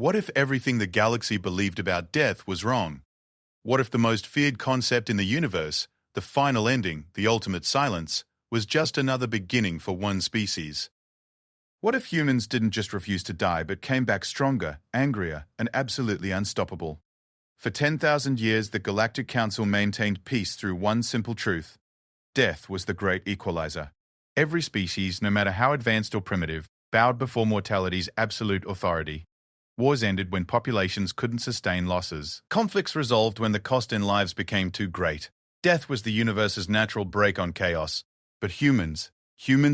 What if everything the galaxy believed about death was wrong? What if the most feared concept in the universe, the final ending, the ultimate silence, was just another beginning for one species? What if humans didn't just refuse to die but came back stronger, angrier, and absolutely unstoppable? For 10,000 years, the Galactic Council maintained peace through one simple truth. Death was the great equalizer. Every species, no matter how advanced or primitive, bowed before mortality's absolute authority. Wars ended when populations couldn't sustain losses. Conflicts resolved when the cost in lives became too great. Death was the universe's natural break on chaos. But humans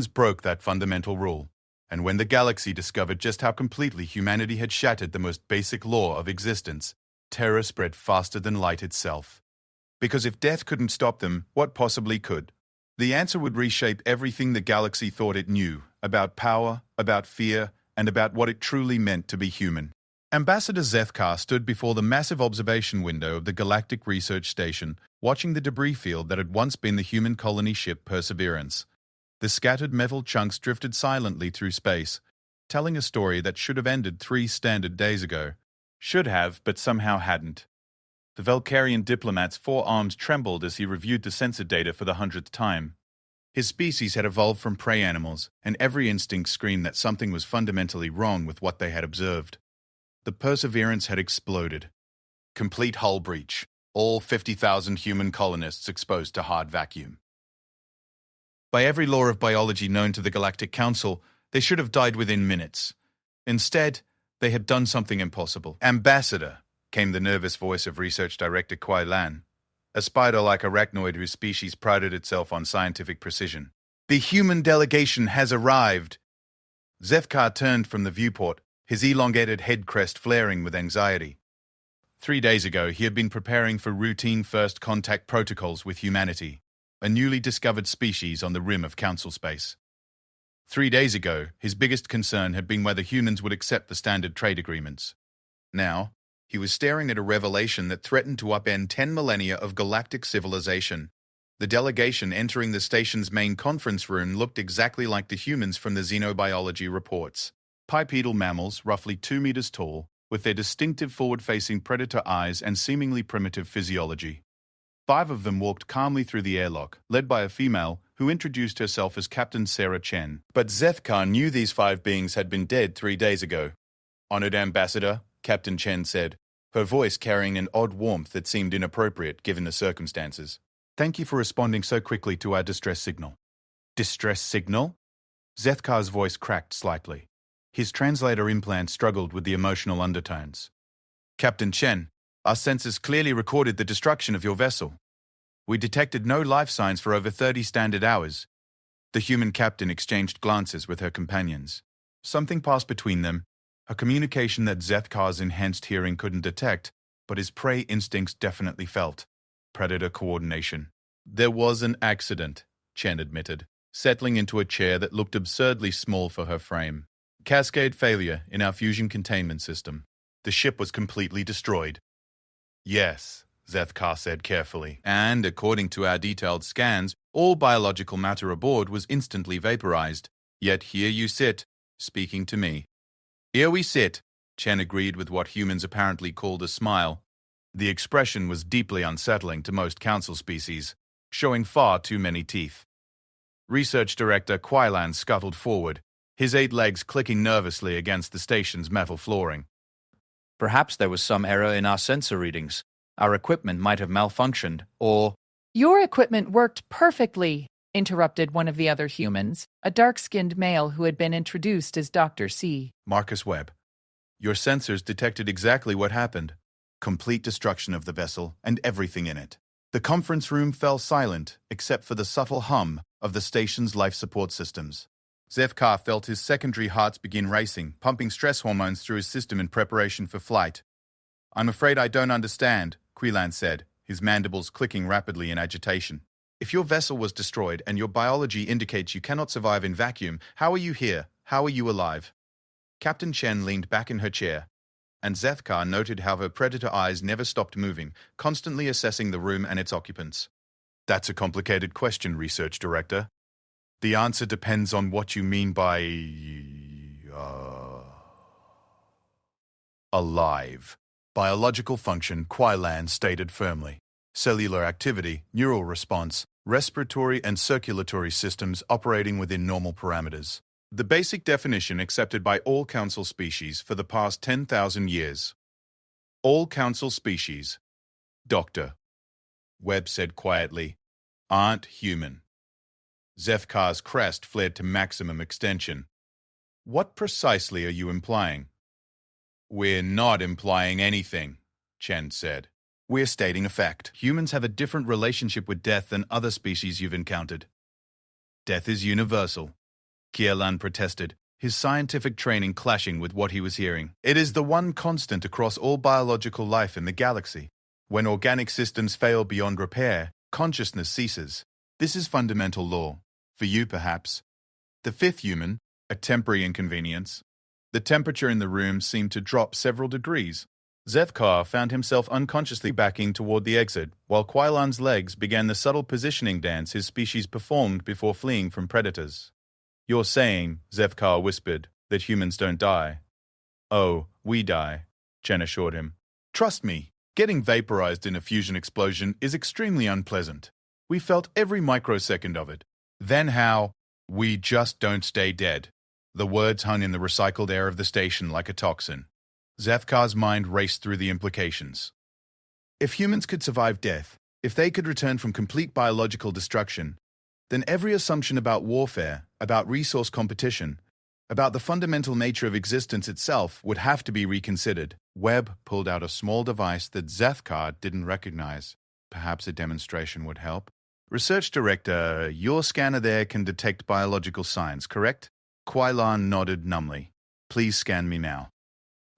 broke that fundamental rule. And when the galaxy discovered just how completely humanity had shattered the most basic law of existence, terror spread faster than light itself. Because if death couldn't stop them, what possibly could? The answer would reshape everything the galaxy thought it knew about power, about fear, and about what it truly meant to be human. Ambassador Zethkar stood before the massive observation window of the Galactic Research Station, watching the debris field that had once been the human colony ship Perseverance. The scattered metal chunks drifted silently through space, telling a story that should have ended 3 standard days ago. Should have, but somehow hadn't. The Valkyrian diplomat's forearms trembled as he reviewed the sensor data for the 100th time. His species had evolved from prey animals, and every instinct screamed that something was fundamentally wrong with what they had observed. The Perseverance had exploded. Complete hull breach. All 50,000 human colonists exposed to hard vacuum. By every law of biology known to the Galactic Council, they should have died within minutes. Instead, they had done something impossible. Ambassador, came the nervous voice of Research Director Kuai Lan, a spider-like arachnoid whose species prided itself on scientific precision. The human delegation has arrived. Zethkar turned from the viewport, his elongated head crest flaring with anxiety. 3 days ago, he had been preparing for routine first contact protocols with humanity, a newly discovered species on the rim of Council space. 3 days ago, his biggest concern had been whether humans would accept the standard trade agreements. Now, he was staring at a revelation that threatened to upend 10 millennia of galactic civilization. The delegation entering the station's main conference room looked exactly like the humans from the xenobiology reports. Bipedal mammals, roughly 2 meters tall, with their distinctive forward-facing predator eyes and seemingly primitive physiology. 5 of them walked calmly through the airlock, led by a female who introduced herself as Captain Sarah Chen. But Zethkar knew these 5 beings had been dead 3 days ago. "Honored Ambassador," Captain Chen said, her voice carrying an odd warmth that seemed inappropriate given the circumstances. "Thank you for responding so quickly to our distress signal." "Distress signal?" Zethkar's voice cracked slightly. His translator implant struggled with the emotional undertones. "Captain Chen, our sensors clearly recorded the destruction of your vessel. We detected no life signs for over 30 standard hours." The human captain exchanged glances with her companions. Something passed between them, a communication that Zethkar's enhanced hearing couldn't detect, but his prey instincts definitely felt. Predator coordination. "There was an accident," Chen admitted, settling into a chair that looked absurdly small for her frame. "Cascade failure in our fusion containment system. The ship was completely destroyed." "Yes," Zethkar said carefully, "and according to our detailed scans, all biological matter aboard was instantly vaporized. Yet here you sit, speaking to me." "Here we sit," Chen agreed with what humans apparently called a smile. The expression was deeply unsettling to most council species, showing far too many teeth. Research Director Kuai Lan scuttled forward, his 8 legs clicking nervously against the station's metal flooring. "Perhaps there was some error in our sensor readings. Our equipment might have malfunctioned, or—" "Your equipment worked perfectly," interrupted one of the other humans, a dark-skinned male who had been introduced as Dr. C. "Marcus Webb, your sensors detected exactly what happened. Complete destruction of the vessel and everything in it. The conference room fell silent, except for the subtle hum of the station's life support systems. Zethkar felt his secondary hearts begin racing, pumping stress hormones through his system in preparation for flight. "I'm afraid I don't understand," Kuai said, his mandibles clicking rapidly in agitation. "If your vessel was destroyed and your biology indicates you cannot survive in vacuum, how are you here? How are you alive?" Captain Chen leaned back in her chair, and Zethkar noted how her predator eyes never stopped moving, constantly assessing the room and its occupants. "That's a complicated question, Research Director. The answer depends on what you mean by... Alive. Biological function, Quailan stated firmly. Cellular activity, neural response, respiratory and circulatory systems operating within normal parameters. The basic definition accepted by all council species for the past 10,000 years. All council species, Dr. Webb said quietly, aren't human. Zefkar's crest flared to maximum extension. What precisely are you implying? We're not implying anything, Chen said. We're stating a fact. Humans have a different relationship with death than other species you've encountered. Death is universal, Kielan protested, his scientific training clashing with what he was hearing. It is the one constant across all biological life in the galaxy. When organic systems fail beyond repair, consciousness ceases. This is fundamental law. For you, perhaps. The fifth human, a temporary inconvenience. The temperature in the room seemed to drop several degrees. Zefkar found himself unconsciously backing toward the exit, while Quailan's legs began the subtle positioning dance his species performed before fleeing from predators. You're saying, Zefkar whispered, that humans don't die. Oh, we die, Chen assured him. Trust me, getting vaporized in a fusion explosion is extremely unpleasant. We felt every microsecond of it. Then how? We just don't stay dead. The words hung in the recycled air of the station like a toxin. Zefkar's mind raced through the implications. If humans could survive death, if they could return from complete biological destruction, then every assumption about warfare, about resource competition, about the fundamental nature of existence itself would have to be reconsidered. Webb pulled out a small device that Zefkar didn't recognize. Perhaps a demonstration would help. Research Director, your scanner there can detect biological signs, correct? Quailan nodded numbly. Please scan me now.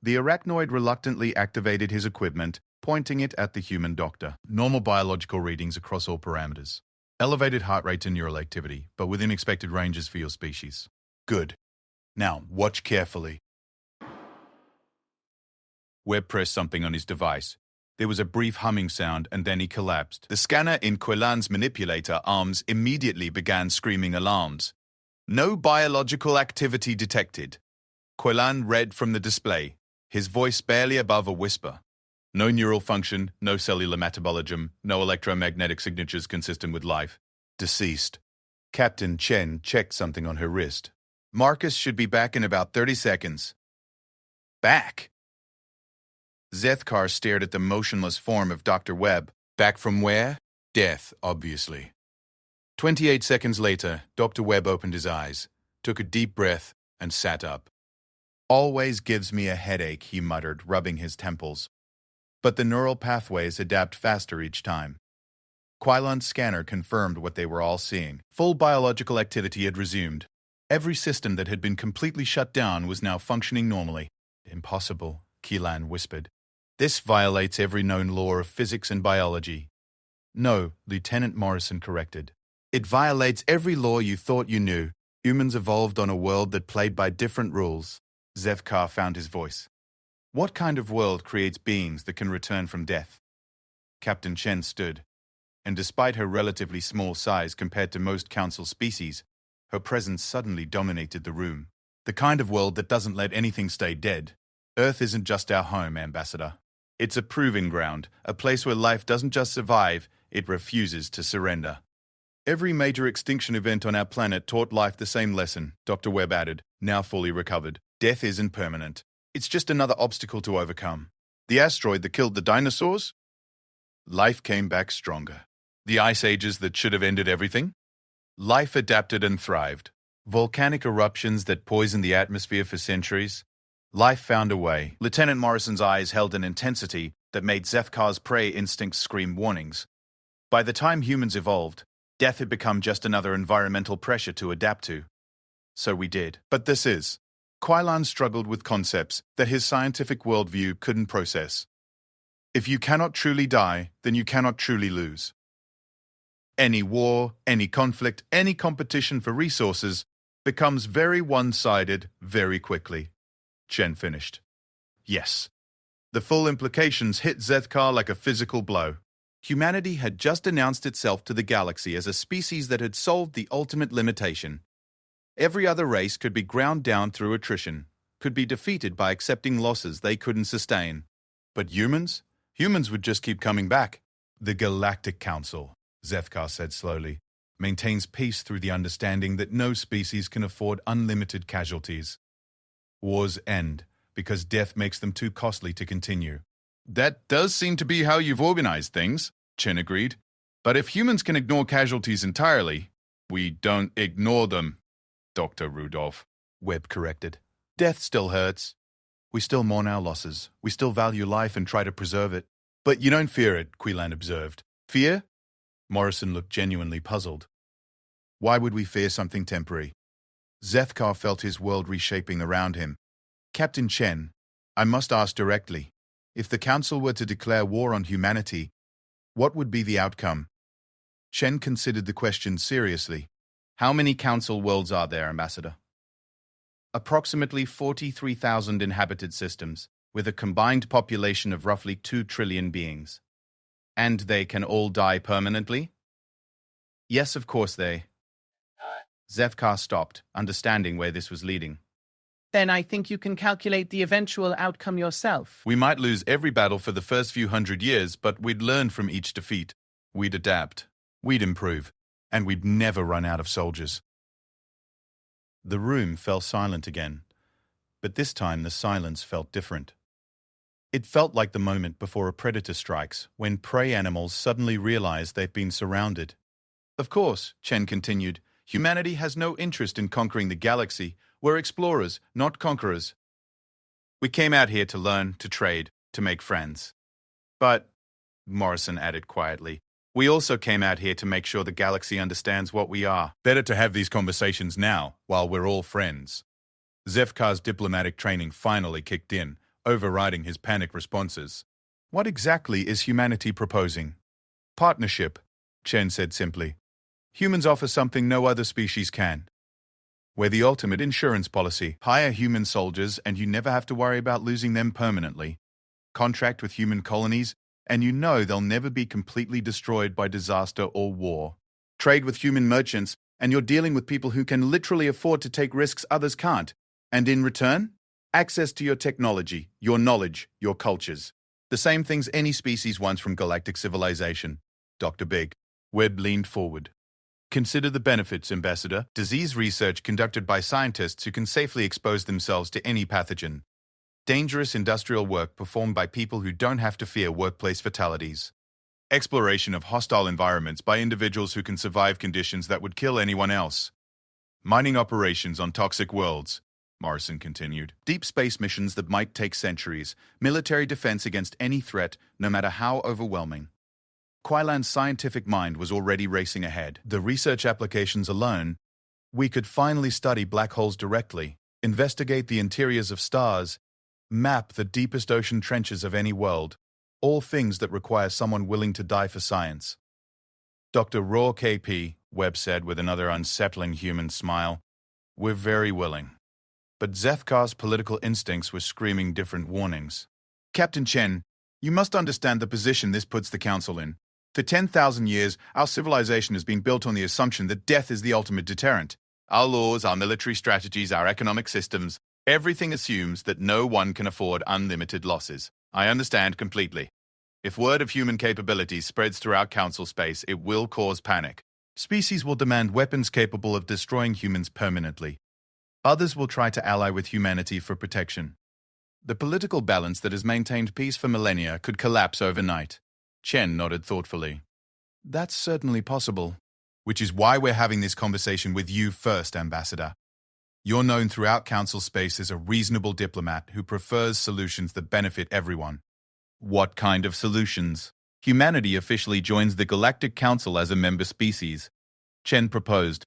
The arachnoid reluctantly activated his equipment, pointing it at the human doctor. Normal biological readings across all parameters. Elevated heart rate and neural activity, but within expected ranges for your species. Good. Now, watch carefully. Webb pressed something on his device. There was a brief humming sound, and then he collapsed. The scanner in Quailan's manipulator arms immediately began screaming alarms. No biological activity detected. Quailan read from the display, his voice barely above a whisper. No neural function, no cellular metabolism, no electromagnetic signatures consistent with life. Deceased. Captain Chen checked something on her wrist. Marcus should be back in about 30 seconds. Back? Zethkar stared at the motionless form of Dr. Webb. Back from where? Death, obviously. 28 seconds later, Dr. Webb opened his eyes, took a deep breath, and sat up. Always gives me a headache, he muttered, rubbing his temples. But the neural pathways adapt faster each time. Quailan's scanner confirmed what they were all seeing. Full biological activity had resumed. Every system that had been completely shut down was now functioning normally. Impossible, Quailan whispered. This violates every known law of physics and biology. No, Lieutenant Morrison corrected. It violates every law you thought you knew. Humans evolved on a world that played by different rules. Zefkar found his voice. What kind of world creates beings that can return from death? Captain Chen stood, and despite her relatively small size compared to most council species, her presence suddenly dominated the room. The kind of world that doesn't let anything stay dead. Earth isn't just our home, Ambassador. It's a proving ground, a place where life doesn't just survive, it refuses to surrender. Every major extinction event on our planet taught life the same lesson, Dr. Webb added, now fully recovered. Death isn't permanent. It's just another obstacle to overcome. The asteroid that killed the dinosaurs? Life came back stronger. The ice ages that should have ended everything? Life adapted and thrived. Volcanic eruptions that poisoned the atmosphere for centuries? Life found a way. Lieutenant Morrison's eyes held an intensity that made Zefkar's prey instincts scream warnings. By the time humans evolved, death had become just another environmental pressure to adapt to. So we did. But this is. Quailan struggled with concepts that his scientific worldview couldn't process. If you cannot truly die, then you cannot truly lose. Any war, any conflict, any competition for resources becomes very one-sided very quickly. Chen finished. Yes. The full implications hit Zethkar like a physical blow. Humanity had just announced itself to the galaxy as a species that had solved the ultimate limitation. Every other race could be ground down through attrition, could be defeated by accepting losses they couldn't sustain. But humans? Humans would just keep coming back. The Galactic Council, Zethkar said slowly, maintains peace through the understanding that no species can afford unlimited casualties. Wars end because death makes them too costly to continue. That does seem to be how you've organized things, Chen agreed. But if humans can ignore casualties entirely, we don't ignore them, Dr. Rudolph, Webb corrected. Death still hurts. We still mourn our losses. We still value life and try to preserve it. But you don't fear it, Quillan observed. Fear? Morrison looked genuinely puzzled. Why would we fear something temporary? Zethkar felt his world reshaping around him. Captain Chen, I must ask directly, if the Council were to declare war on humanity, what would be the outcome? Chen considered the question seriously. How many Council worlds are there, Ambassador? Approximately 43,000 inhabited systems, with a combined population of roughly 2 trillion beings. And they can all die permanently? Yes, of course they. Zethkar stopped, understanding where this was leading. Then I think you can calculate the eventual outcome yourself. We might lose every battle for the first few hundred years, but we'd learn from each defeat. We'd adapt. We'd improve. And we'd never run out of soldiers. The room fell silent again, but this time the silence felt different. It felt like the moment before a predator strikes, when prey animals suddenly realize they've been surrounded. Of course, Chen continued, humanity has no interest in conquering the galaxy. We're explorers, not conquerors. We came out here to learn, to trade, to make friends. But, Morrison added quietly, we also came out here to make sure the galaxy understands what we are. Better to have these conversations now, while we're all friends. Zethkar's diplomatic training finally kicked in, overriding his panic responses. What exactly is humanity proposing? Partnership, Chen said simply. Humans offer something no other species can. We're the ultimate insurance policy. Hire human soldiers and you never have to worry about losing them permanently. Contract with human colonies and you know they'll never be completely destroyed by disaster or war. Trade with human merchants and you're dealing with people who can literally afford to take risks others can't. And in return, access to your technology, your knowledge, your cultures. The same things any species wants from galactic civilization. Dr. Big. Webb leaned forward. Consider the benefits, Ambassador. Disease research conducted by scientists who can safely expose themselves to any pathogen. Dangerous industrial work performed by people who don't have to fear workplace fatalities. Exploration of hostile environments by individuals who can survive conditions that would kill anyone else. Mining operations on toxic worlds, Morrison continued. Deep space missions that might take centuries. Military defense against any threat, no matter how overwhelming. Quailan's scientific mind was already racing ahead. The research applications alone, we could finally study black holes directly, investigate the interiors of stars, map the deepest ocean trenches of any world, all things that require someone willing to die for science. Dr. Raw KP, Webb said with another unsettling human smile, we're very willing. But Zethkar's political instincts were screaming different warnings. Captain Chen, you must understand the position this puts the Council in. For 10,000 years, our civilization has been built on the assumption that death is the ultimate deterrent. Our laws, our military strategies, our economic systems, everything assumes that no one can afford unlimited losses. I understand completely. If word of human capabilities spreads throughout Council space, it will cause panic. Species will demand weapons capable of destroying humans permanently. Others will try to ally with humanity for protection. The political balance that has maintained peace for millennia could collapse overnight. Chen nodded thoughtfully. That's certainly possible. Which is why we're having this conversation with you first, Ambassador. You're known throughout Council space as a reasonable diplomat who prefers solutions that benefit everyone. What kind of solutions? Humanity officially joins the Galactic Council as a member species. Chen proposed.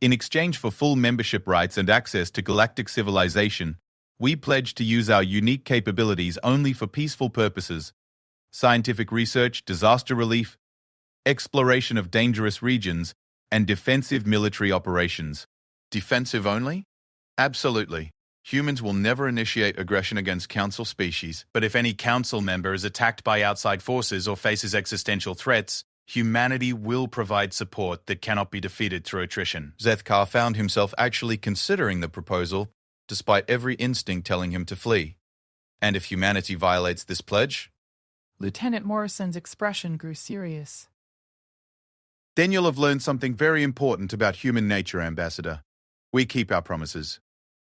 In exchange for full membership rights and access to galactic civilization, we pledge to use our unique capabilities only for peaceful purposes. Scientific research, disaster relief, exploration of dangerous regions, and defensive military operations. Defensive only? Absolutely. Humans will never initiate aggression against Council species, but if any Council member is attacked by outside forces or faces existential threats, humanity will provide support that cannot be defeated through attrition. Zethkar found himself actually considering the proposal, despite every instinct telling him to flee. And if humanity violates this pledge, Lieutenant Morrison's expression grew serious. then you'll have learned something very important about human nature, Ambassador. We keep our promises.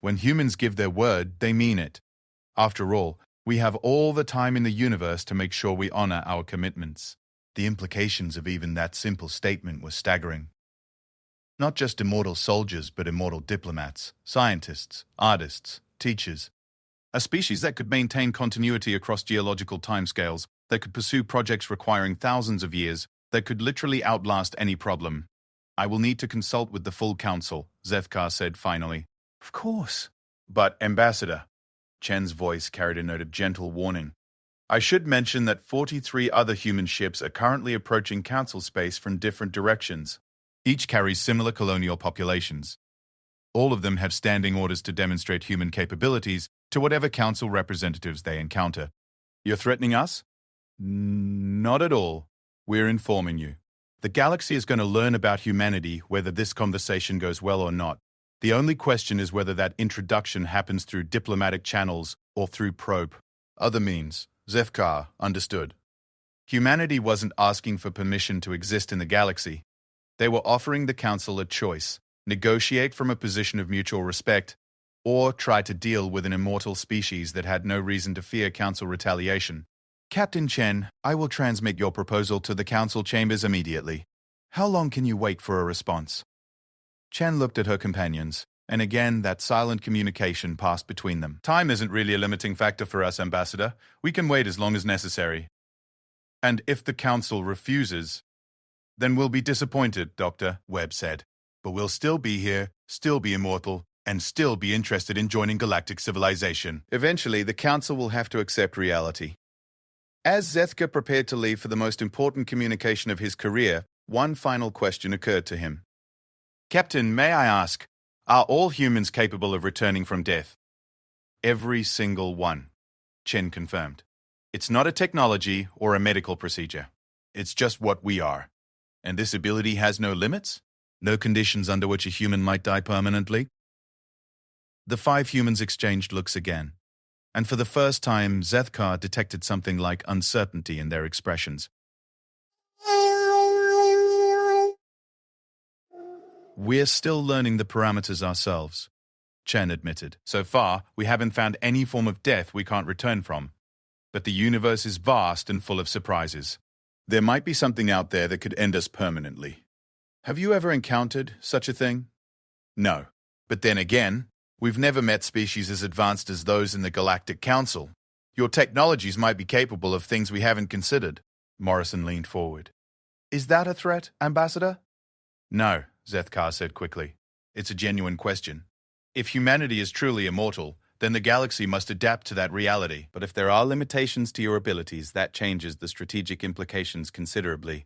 When humans give their word, they mean it. After all, we have all the time in the universe to make sure we honor our commitments. The implications of even that simple statement were staggering. Not just immortal soldiers, but immortal diplomats, scientists, artists, teachers. A species that could maintain continuity across geological timescales, that could pursue projects requiring thousands of years, that could literally outlast any problem. I will need to consult with the full council, Zethkar said finally. Of course. But, Ambassador, Chen's voice carried a note of gentle warning. I should mention that 43 other human ships are currently approaching council space from different directions. Each carries similar colonial populations. All of them have standing orders to demonstrate human capabilities to whatever council representatives they encounter. You're threatening us? Not at all. We're informing you. The galaxy is going to learn about humanity whether this conversation goes well or not. The only question is whether that introduction happens through diplomatic channels or through probe. Other means. Zethkar understood. Humanity wasn't asking for permission to exist in the galaxy. They were offering the council a choice: negotiate from a position of mutual respect, or try to deal with an immortal species that had no reason to fear council retaliation. Captain Chen, I will transmit your proposal to the council chambers immediately. How long can you wait for a response? Chen looked at her companions, and again that silent communication passed between them. Time isn't really a limiting factor for us, Ambassador. We can wait as long as necessary. And if the council refuses, then we'll be disappointed, Dr. Webb said. But we'll still be here, still be immortal, and still be interested in joining galactic civilization. Eventually, the council will have to accept reality. As Zethka prepared to leave for the most important communication of his career, one final question occurred to him. Captain, may I ask, are all humans capable of returning from death? Every single one, Chen confirmed. It's not a technology or a medical procedure. It's just what we are. And this ability has no limits? No conditions under which a human might die permanently? The 5 humans exchanged looks again. And for the first time, Zethkar detected something like uncertainty in their expressions. We're still learning the parameters ourselves, Chen admitted. So far, we haven't found any form of death we can't return from. But the universe is vast and full of surprises. There might be something out there that could end us permanently. Have you ever encountered such a thing? No. But then again, we've never met species as advanced as those in the Galactic Council. Your technologies might be capable of things we haven't considered. Morrison leaned forward. Is that a threat, Ambassador? No, Zethkar said quickly. It's a genuine question. If humanity is truly immortal, then the galaxy must adapt to that reality. But if there are limitations to your abilities, that changes the strategic implications considerably.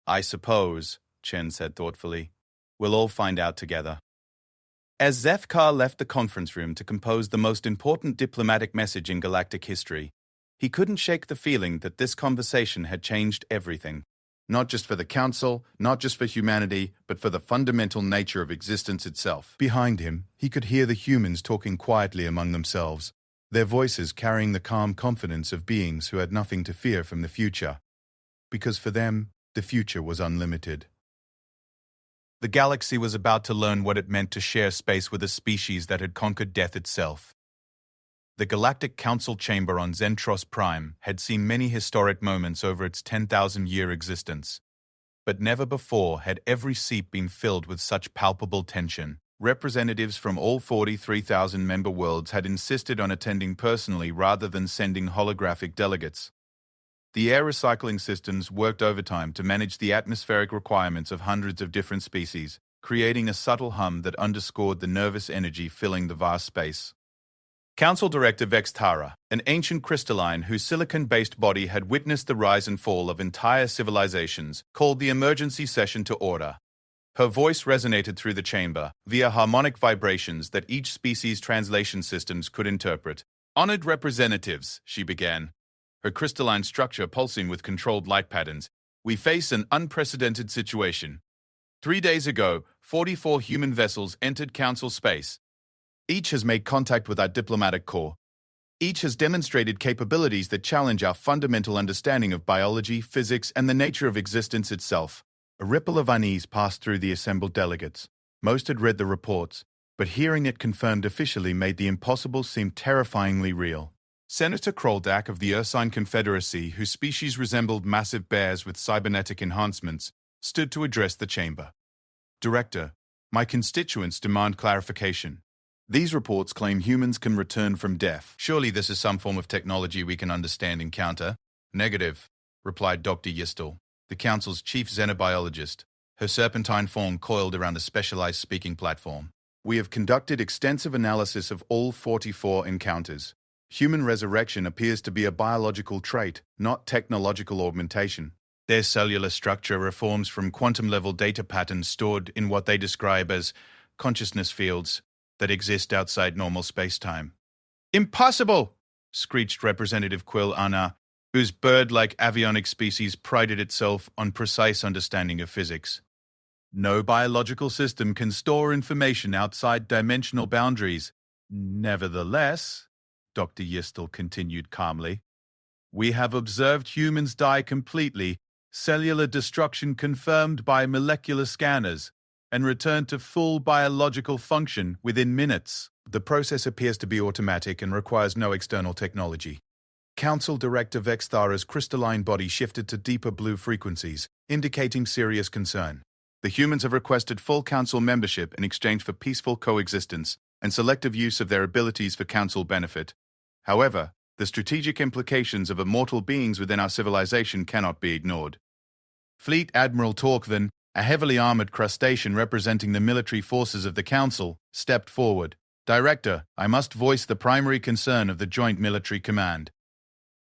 I suppose, Chen said thoughtfully, we'll all find out together. As Zethkar left the conference room to compose the most important diplomatic message in galactic history, he couldn't shake the feeling that this conversation had changed everything. Not just for the Council, not just for humanity, but for the fundamental nature of existence itself. Behind him, he could hear the humans talking quietly among themselves, their voices carrying the calm confidence of beings who had nothing to fear from the future. Because for them, the future was unlimited. The galaxy was about to learn what it meant to share space with a species that had conquered death itself. The Galactic Council chamber on Zentros Prime had seen many historic moments over its 10,000-year existence. But never before had every seat been filled with such palpable tension. Representatives from all 43,000 member worlds had insisted on attending personally rather than sending holographic delegates. The air recycling systems worked overtime to manage the atmospheric requirements of hundreds of different species, creating a subtle hum that underscored the nervous energy filling the vast space. Council Director Vextara, an ancient crystalline whose silicon-based body had witnessed the rise and fall of entire civilizations, called the emergency session to order. Her voice resonated through the chamber, via harmonic vibrations that each species' translation systems could interpret. Honored representatives, she began, her crystalline structure pulsing with controlled light patterns, we face an unprecedented situation. 3 days ago, 44 human vessels entered Council space. Each has made contact with our diplomatic corps. Each has demonstrated capabilities that challenge our fundamental understanding of biology, physics, and the nature of existence itself. A ripple of unease passed through the assembled delegates. Most had read the reports, but hearing it confirmed officially made the impossible seem terrifyingly real. Senator Kroldak of the Ursine Confederacy, whose species resembled massive bears with cybernetic enhancements, stood to address the chamber. Director, my constituents demand clarification. These reports claim humans can return from death. Surely this is some form of technology we can understand and counter. Negative, replied Dr. Yistel, the council's chief xenobiologist, her serpentine form coiled around a specialized speaking platform. We have conducted extensive analysis of all 44 encounters. Human resurrection appears to be a biological trait, not technological augmentation. Their cellular structure reforms from quantum-level data patterns stored in what they describe as consciousness fields that exist outside normal space-time. Impossible! Screeched Representative Quill Anna, whose bird-like avionic species prided itself on precise understanding of physics. No biological system can store information outside dimensional boundaries. Nevertheless, Dr. Yistel continued calmly, we have observed humans die completely, cellular destruction confirmed by molecular scanners, and return to full biological function within minutes. The process appears to be automatic and requires no external technology. Council Director Vexthara's crystalline body shifted to deeper blue frequencies, indicating serious concern. The humans have requested full council membership in exchange for peaceful coexistence and selective use of their abilities for council benefit. However, the strategic implications of immortal beings within our civilization cannot be ignored. Fleet Admiral Torquevin, a heavily armored crustacean representing the military forces of the Council, stepped forward. Director, I must voice the primary concern of the Joint Military Command.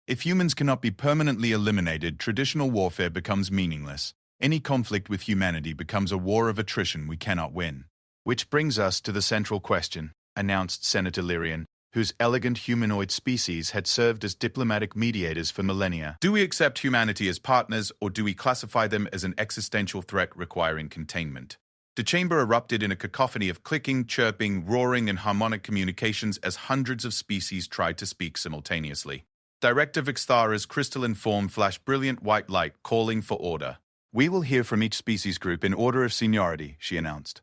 If humans cannot be permanently eliminated, traditional warfare becomes meaningless. Any conflict with humanity becomes a war of attrition we cannot win. Which brings us to the central question, announced Senator Lyrian, whose elegant humanoid species had served as diplomatic mediators for millennia. Do we accept humanity as partners, or do we classify them as an existential threat requiring containment? The chamber erupted in a cacophony of clicking, chirping, roaring, and harmonic communications as hundreds of species tried to speak simultaneously. Director Vixthara's crystalline form flashed brilliant white light, calling for order. We will hear from each species group in order of seniority, she announced.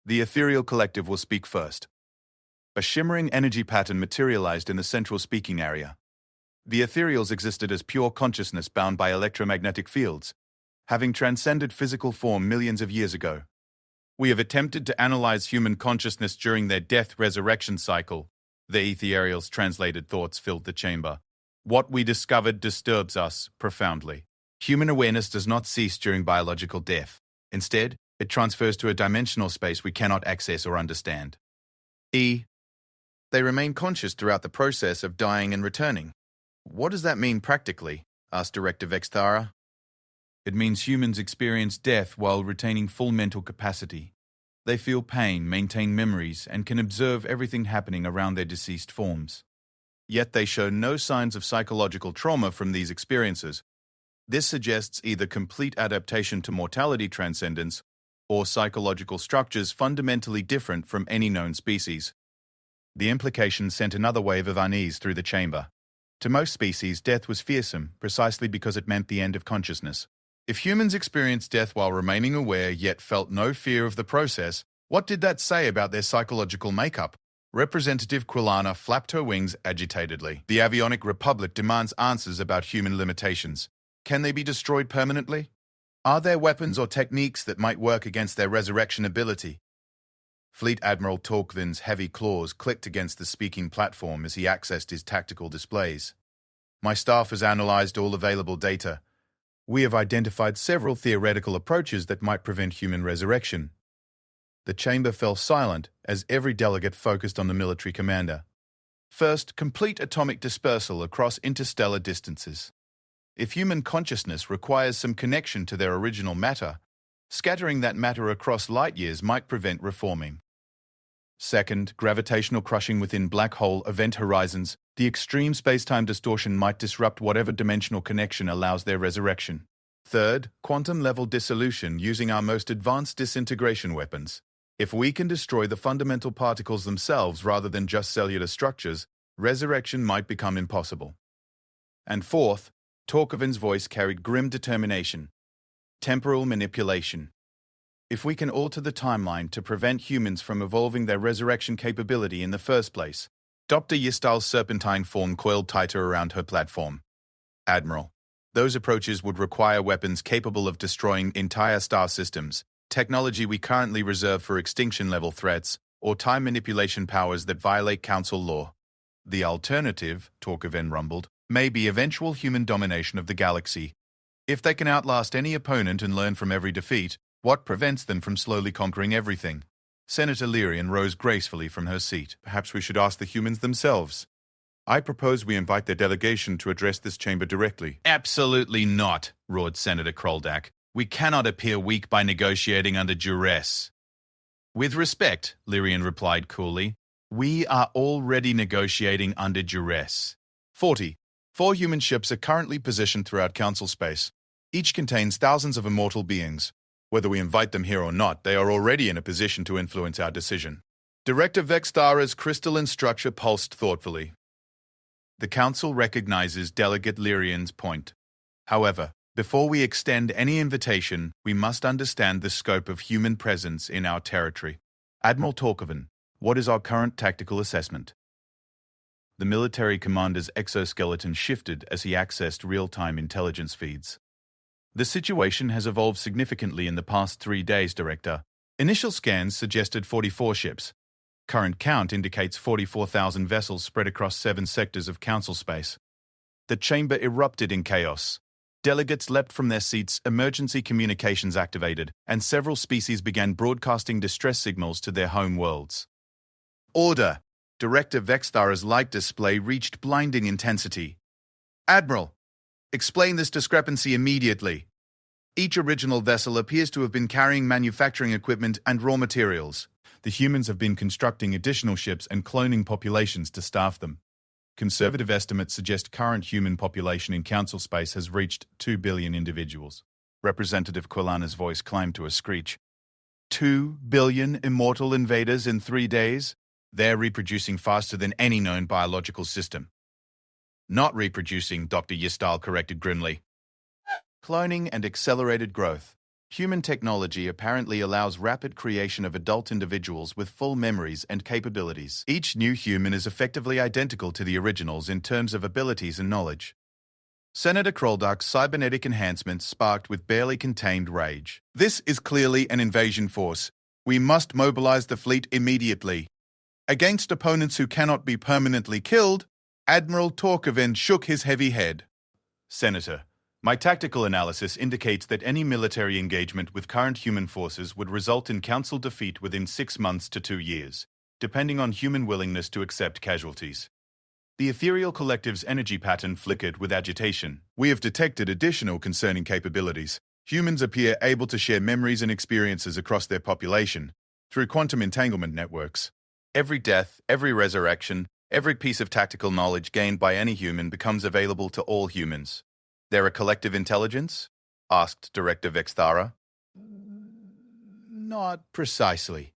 The ethereal collective will speak first. A shimmering energy pattern materialized in the central speaking area. The ethereals existed as pure consciousness bound by electromagnetic fields, having transcended physical form millions of years ago. We have attempted to analyze human consciousness during their death-resurrection cycle. The ethereals' translated thoughts filled the chamber. What we discovered disturbs us profoundly. Human awareness does not cease during biological death. Instead, it transfers to a dimensional space we cannot access or understand. They remain conscious throughout the process of dying and returning. What does that mean practically? Asked Director Vexthara. It means humans experience death while retaining full mental capacity. They feel pain, maintain memories, and can observe everything happening around their deceased forms. Yet they show no signs of psychological trauma from these experiences. This suggests either complete adaptation to mortality transcendence or psychological structures fundamentally different from any known species. The implication sent another wave of unease through the chamber. To most species, death was fearsome, precisely because it meant the end of consciousness. If humans experienced death while remaining aware yet felt no fear of the process, what did that say about their psychological makeup? Representative Quilana flapped her wings agitatedly. The Avionic Republic demands answers about human limitations. Can they be destroyed permanently? Are there weapons or techniques that might work against their resurrection ability? Fleet Admiral Torquevin's heavy claws clicked against the speaking platform as he accessed his tactical displays. My staff has analyzed all available data. We have identified several theoretical approaches that might prevent human resurrection. The chamber fell silent as every delegate focused on the military commander. First, complete atomic dispersal across interstellar distances. If human consciousness requires some connection to their original matter, scattering that matter across light years might prevent reforming. Second, gravitational crushing within black hole event horizons. The extreme space-time distortion might disrupt whatever dimensional connection allows their resurrection. Third, quantum-level dissolution using our most advanced disintegration weapons. If we can destroy the fundamental particles themselves rather than just cellular structures, resurrection might become impossible. And fourth, Torkoven's voice carried grim determination. Temporal manipulation. If we can alter the timeline to prevent humans from evolving their resurrection capability in the first place. Dr. Yistal's serpentine form coiled tighter around her platform. Admiral, those approaches would require weapons capable of destroying entire star systems, technology we currently reserve for extinction-level threats, or time manipulation powers that violate Council law. The alternative, Torkoven rumbled, may be eventual human domination of the galaxy. If they can outlast any opponent and learn from every defeat, what prevents them from slowly conquering everything? Senator Lyrian rose gracefully from her seat. Perhaps we should ask the humans themselves. I propose we invite their delegation to address this chamber directly. Absolutely not, roared Senator Kroldak. We cannot appear weak by negotiating under duress. With respect, Lyrian replied coolly, we are already negotiating under duress. 40. 4 human ships are currently positioned throughout Council space. Each contains thousands of immortal beings. Whether we invite them here or not, they are already in a position to influence our decision. Director Vexthara's crystalline structure pulsed thoughtfully. The Council recognizes Delegate Lyrian's point. However, before we extend any invitation, we must understand the scope of human presence in our territory. Admiral Torkoven, what is our current tactical assessment? The military commander's exoskeleton shifted as he accessed real-time intelligence feeds. The situation has evolved significantly in the past 3 days, Director. Initial scans suggested 44 ships. Current count indicates 44,000 vessels spread across 7 sectors of Council space. The chamber erupted in chaos. Delegates leapt from their seats, emergency communications activated, and several species began broadcasting distress signals to their home worlds. Order! Director Vexthara's light display reached blinding intensity. Admiral! Explain this discrepancy immediately. Each original vessel appears to have been carrying manufacturing equipment and raw materials. The humans have been constructing additional ships and cloning populations to staff them. Conservative estimates suggest current human population in Council space has reached 2 billion individuals. Representative Quilana's voice climbed to a screech. 2 billion immortal invaders in 3 days? They're reproducing faster than any known biological system. Not reproducing, Dr. Yistal corrected grimly. Cloning and accelerated growth. Human technology apparently allows rapid creation of adult individuals with full memories and capabilities. Each new human is effectively identical to the originals in terms of abilities and knowledge. Senator Kroldak's cybernetic enhancement sparked with barely contained rage. This is clearly an invasion force. We must mobilize the fleet immediately. Against opponents who cannot be permanently killed, Admiral Torkoven shook his heavy head. Senator, my tactical analysis indicates that any military engagement with current human forces would result in Council defeat within 6 months to 2 years, depending on human willingness to accept casualties. The ethereal collective's energy pattern flickered with agitation. We have detected additional concerning capabilities. Humans appear able to share memories and experiences across their population through quantum entanglement networks. Every death, every resurrection, every piece of tactical knowledge gained by any human becomes available to all humans. They're a collective intelligence? Asked Director Vexthara. Not precisely.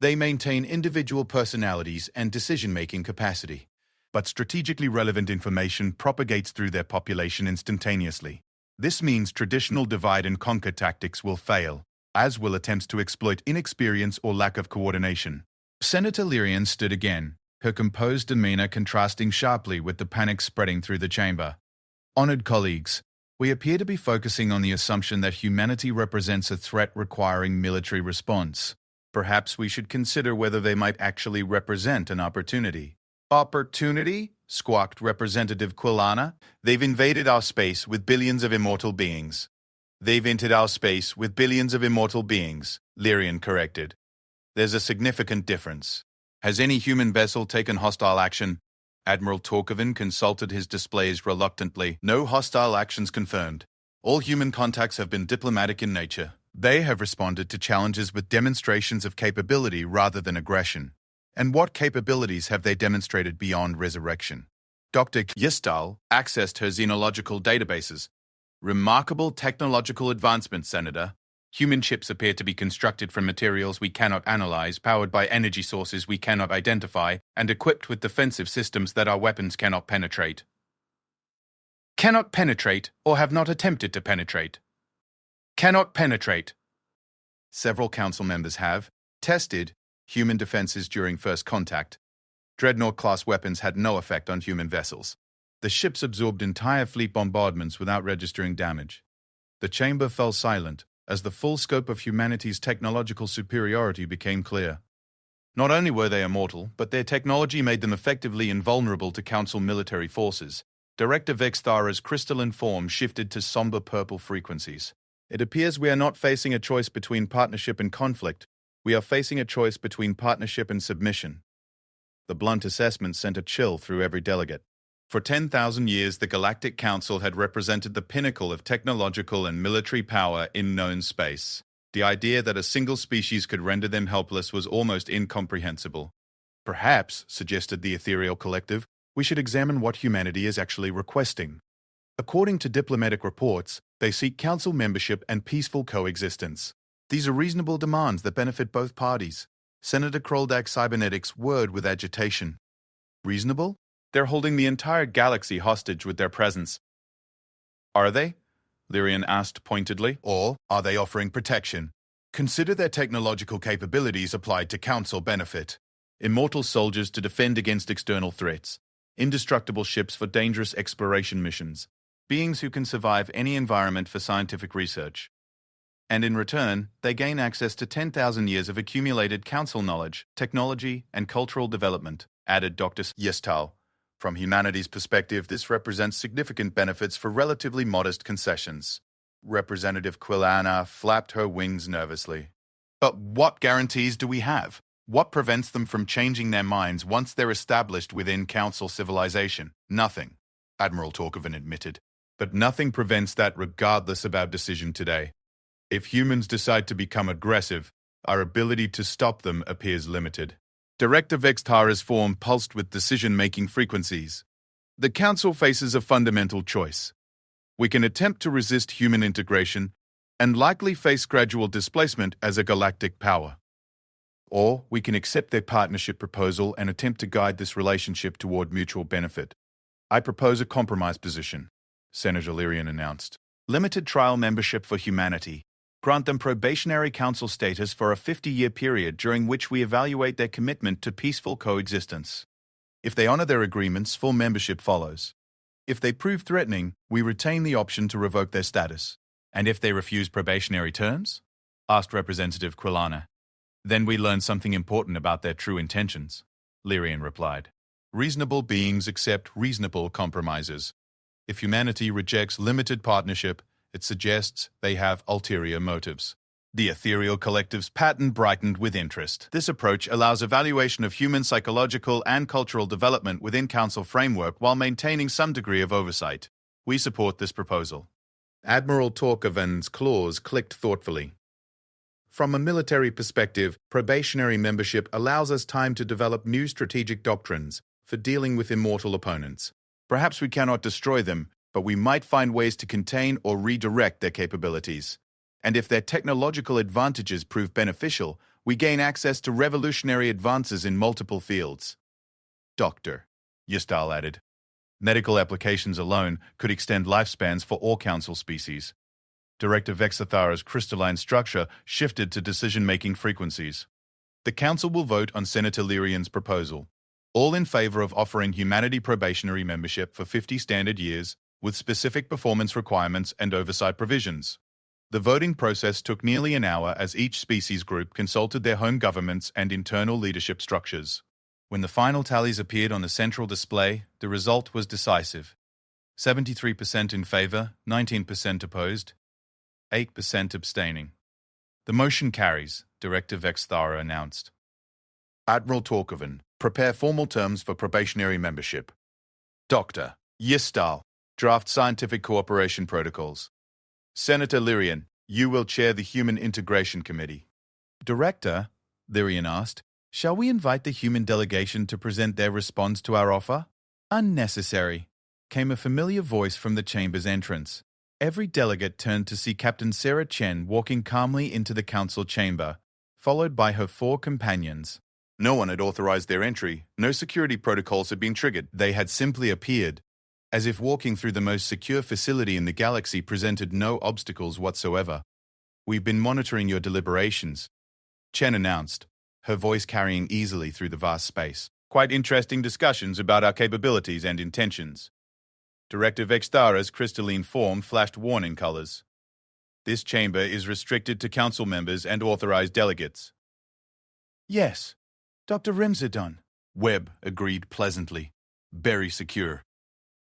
They maintain individual personalities and decision-making capacity, but strategically relevant information propagates through their population instantaneously. This means traditional divide-and-conquer tactics will fail, as will attempts to exploit inexperience or lack of coordination. Senator Lyrian stood again, her composed demeanor contrasting sharply with the panic spreading through the chamber. Honored colleagues, we appear to be focusing on the assumption that humanity represents a threat requiring military response. Perhaps we should consider whether they might actually represent an opportunity. Opportunity? Squawked Representative Quilana. They've invaded our space with billions of immortal beings. They've entered our space with billions of immortal beings, Lyrian corrected. There's a significant difference. Has any human vessel taken hostile action? Admiral Torkoven consulted his displays reluctantly. No hostile actions confirmed. All human contacts have been diplomatic in nature. They have responded to challenges with demonstrations of capability rather than aggression. And what capabilities have they demonstrated beyond resurrection? Dr. Yistal accessed her xenological databases. Remarkable technological advancement, Senator. Human ships appear to be constructed from materials we cannot analyze, powered by energy sources we cannot identify, and equipped with defensive systems that our weapons cannot penetrate. Cannot penetrate or have not attempted to penetrate. Cannot penetrate. Several council members have tested human defenses during first contact. Dreadnought-class weapons had no effect on human vessels. The ships absorbed entire fleet bombardments without registering damage. The chamber fell silent as the full scope of humanity's technological superiority became clear. Not only were they immortal, but their technology made them effectively invulnerable to Council military forces. Director Vexthara's crystalline form shifted to somber purple frequencies. It appears we are not facing a choice between partnership and conflict. We are facing a choice between partnership and submission. The blunt assessment sent a chill through every delegate. For 10,000 years, the Galactic Council had represented the pinnacle of technological and military power in known space. The idea that a single species could render them helpless was almost incomprehensible. Perhaps, suggested the Ethereal Collective, we should examine what humanity is actually requesting. According to diplomatic reports, they seek council membership and peaceful coexistence. These are reasonable demands that benefit both parties. Senator Kroldak Cybernetics whirred with agitation. Reasonable? They're holding the entire galaxy hostage with their presence. Are they? Lyrian asked pointedly. Or are they offering protection? Consider their technological capabilities applied to council benefit. Immortal soldiers to defend against external threats. Indestructible ships for dangerous exploration missions. Beings who can survive any environment for scientific research. And in return, they gain access to 10,000 years of accumulated council knowledge, technology, and cultural development, added Dr. Yestal. From humanity's perspective, this represents significant benefits for relatively modest concessions. Representative Quilana flapped her wings nervously. But what guarantees do we have? What prevents them from changing their minds once they're established within council civilization? Nothing, Admiral Torkovan admitted. But nothing prevents that regardless of our decision today. If humans decide to become aggressive, our ability to stop them appears limited. Director Vexthara's form pulsed with decision-making frequencies. The Council faces a fundamental choice. We can attempt to resist human integration and likely face gradual displacement as a galactic power. Or we can accept their partnership proposal and attempt to guide this relationship toward mutual benefit. I propose a compromise position, Senator Lyrian announced. Limited trial membership for humanity. Grant them probationary council status for a 50-year period during which we evaluate their commitment to peaceful coexistence. If they honor their agreements, full membership follows. If they prove threatening, we retain the option to revoke their status. And if they refuse probationary terms? Asked Representative Quilana. Then we learn something important about their true intentions, Lyrian replied. Reasonable beings accept reasonable compromises. If humanity rejects limited partnership, it suggests they have ulterior motives. The Ethereal Collective's pattern brightened with interest. This approach allows evaluation of human psychological and cultural development within Council framework while maintaining some degree of oversight. We support this proposal. Admiral Torkovan's claws clicked thoughtfully. From a military perspective, probationary membership allows us time to develop new strategic doctrines for dealing with immortal opponents. Perhaps we cannot destroy them, but we might find ways to contain or redirect their capabilities. And if their technological advantages prove beneficial, we gain access to revolutionary advances in multiple fields. Doctor, Yestal added. Medical applications alone could extend lifespans for all council species. Director Vexathara's crystalline structure shifted to decision-making frequencies. The council will vote on Senator Lyrian's proposal. All in favor of offering humanity probationary membership for 50 standard years, with specific performance requirements and oversight provisions. The voting process took nearly an hour as each species group consulted their home governments and internal leadership structures. When the final tallies appeared on the central display, the result was decisive. 73% in favor, 19% opposed, 8% abstaining. The motion carries, Director Vexthara announced. Admiral Torkovan, prepare formal terms for probationary membership. Dr. Yestal, draft scientific cooperation protocols. Senator Lyrian, you will chair the Human Integration Committee. Director, Lyrian asked, shall we invite the human delegation to present their response to our offer? Unnecessary, came a familiar voice from the chamber's entrance. Every delegate turned to see Captain Sarah Chen walking calmly into the council chamber, followed by her 4 companions. No one had authorized their entry. No security protocols had been triggered. They had simply appeared, as if walking through the most secure facility in the galaxy presented no obstacles whatsoever. "We've been monitoring your deliberations," Chen announced, her voice carrying easily through the vast space. "Quite interesting discussions about our capabilities and intentions." Director Vextara's crystalline form flashed warning colors. "This chamber is restricted to council members and authorized delegates." "Yes, Dr. Rimzadon," Webb agreed pleasantly. "Very secure."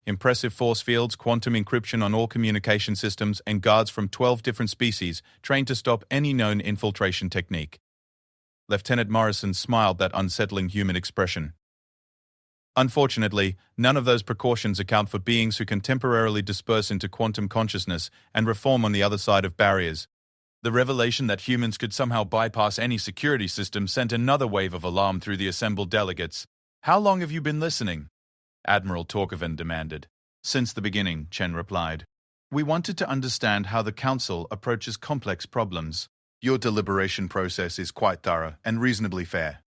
Impressive force fields, quantum encryption on all communication systems, and guards from 12 different species trained to stop any known infiltration technique. Lieutenant Morrison smiled that unsettling human expression. Unfortunately, none of those precautions account for beings who can temporarily disperse into quantum consciousness and reform on the other side of barriers. The revelation that humans could somehow bypass any security system sent another wave of alarm through the assembled delegates. "How long have you been listening?" Admiral Torkovan demanded. "Since the beginning," Chen replied. "We wanted to understand how the Council approaches complex problems." "Your deliberation process is quite thorough and reasonably fair."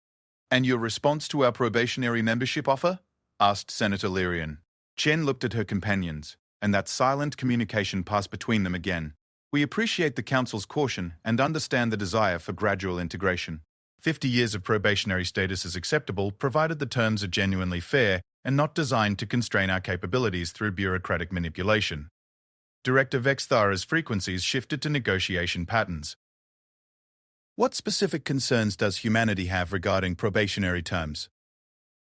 "And your response to our probationary membership offer?" asked Senator Lyrian. Chen looked at her companions, and that silent communication passed between them again. "We appreciate the Council's caution and understand the desire for gradual integration. 50 years of probationary status is acceptable, provided the terms are genuinely fair and not designed to constrain our capabilities through bureaucratic manipulation." Director Vexthara's frequencies shifted to negotiation patterns. "What specific concerns does humanity have regarding probationary terms?"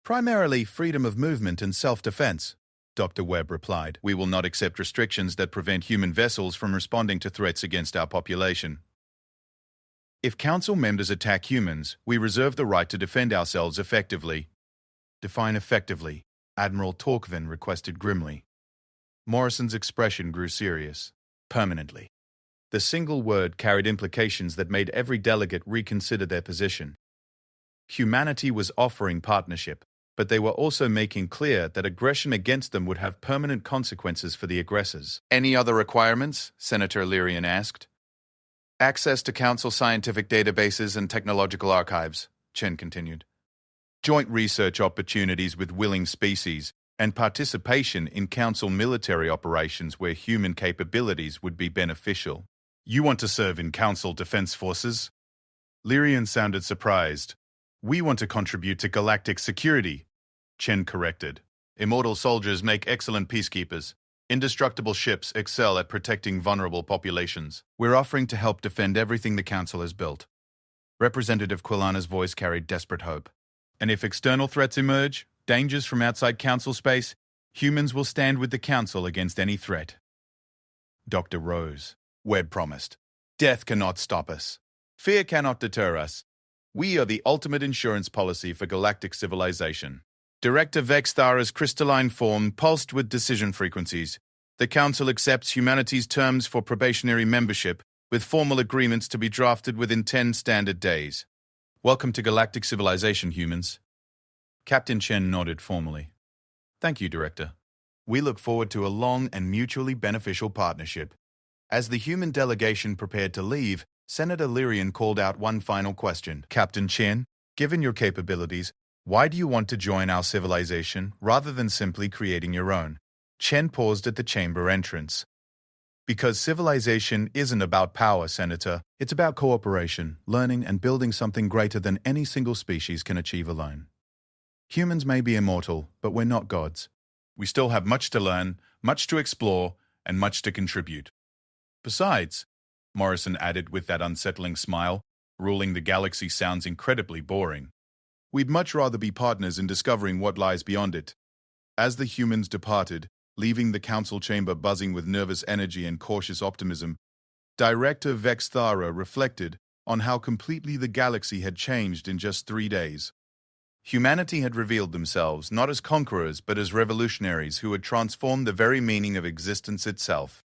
"Primarily freedom of movement and self-defense," Dr. Webb replied. "We will not accept restrictions that prevent human vessels from responding to threats against our population. If Council members attack humans, we reserve the right to defend ourselves effectively." "Define effectively," Admiral Torkvan requested grimly. Morrison's expression grew serious. "Permanently." The single word carried implications that made every delegate reconsider their position. Humanity was offering partnership, but they were also making clear that aggression against them would have permanent consequences for the aggressors. "Any other requirements?" Senator Lyrian asked. "Access to Council scientific databases and technological archives," Chen continued. "Joint research opportunities with willing species, and participation in Council military operations where human capabilities would be beneficial." "You want to serve in Council Defense Forces?" Lyrian sounded surprised. "We want to contribute to galactic security," Chen corrected. "Immortal soldiers make excellent peacekeepers. Indestructible ships excel at protecting vulnerable populations. We're offering to help defend everything the Council has built." Representative Quilana's voice carried desperate hope. "And if external threats emerge, dangers from outside Council space, humans will stand with the Council against any threat." Dr. Rose. Webb promised. "Death cannot stop us. Fear cannot deter us. We are the ultimate insurance policy for galactic civilization." Director Vexthara's crystalline form pulsed with decision frequencies. "The Council accepts humanity's terms for probationary membership, with formal agreements to be drafted within 10 standard days. Welcome to galactic civilization, humans." Captain Chen nodded formally. "Thank you, Director. We look forward to a long and mutually beneficial partnership." As the human delegation prepared to leave, Senator Lyrian called out one final question. "Captain Chen, given your capabilities, why do you want to join our civilization rather than simply creating your own?" Chen paused at the chamber entrance. "Because civilization isn't about power, Senator. It's about cooperation, learning, and building something greater than any single species can achieve alone. Humans may be immortal, but we're not gods. We still have much to learn, much to explore, and much to contribute." "Besides," Morrison added with that unsettling smile, "ruling the galaxy sounds incredibly boring. We'd much rather be partners in discovering what lies beyond it." As the humans departed, leaving the council chamber buzzing with nervous energy and cautious optimism, Director Vexthara reflected on how completely the galaxy had changed in just 3 days. Humanity had revealed themselves not as conquerors but as revolutionaries who had transformed the very meaning of existence itself.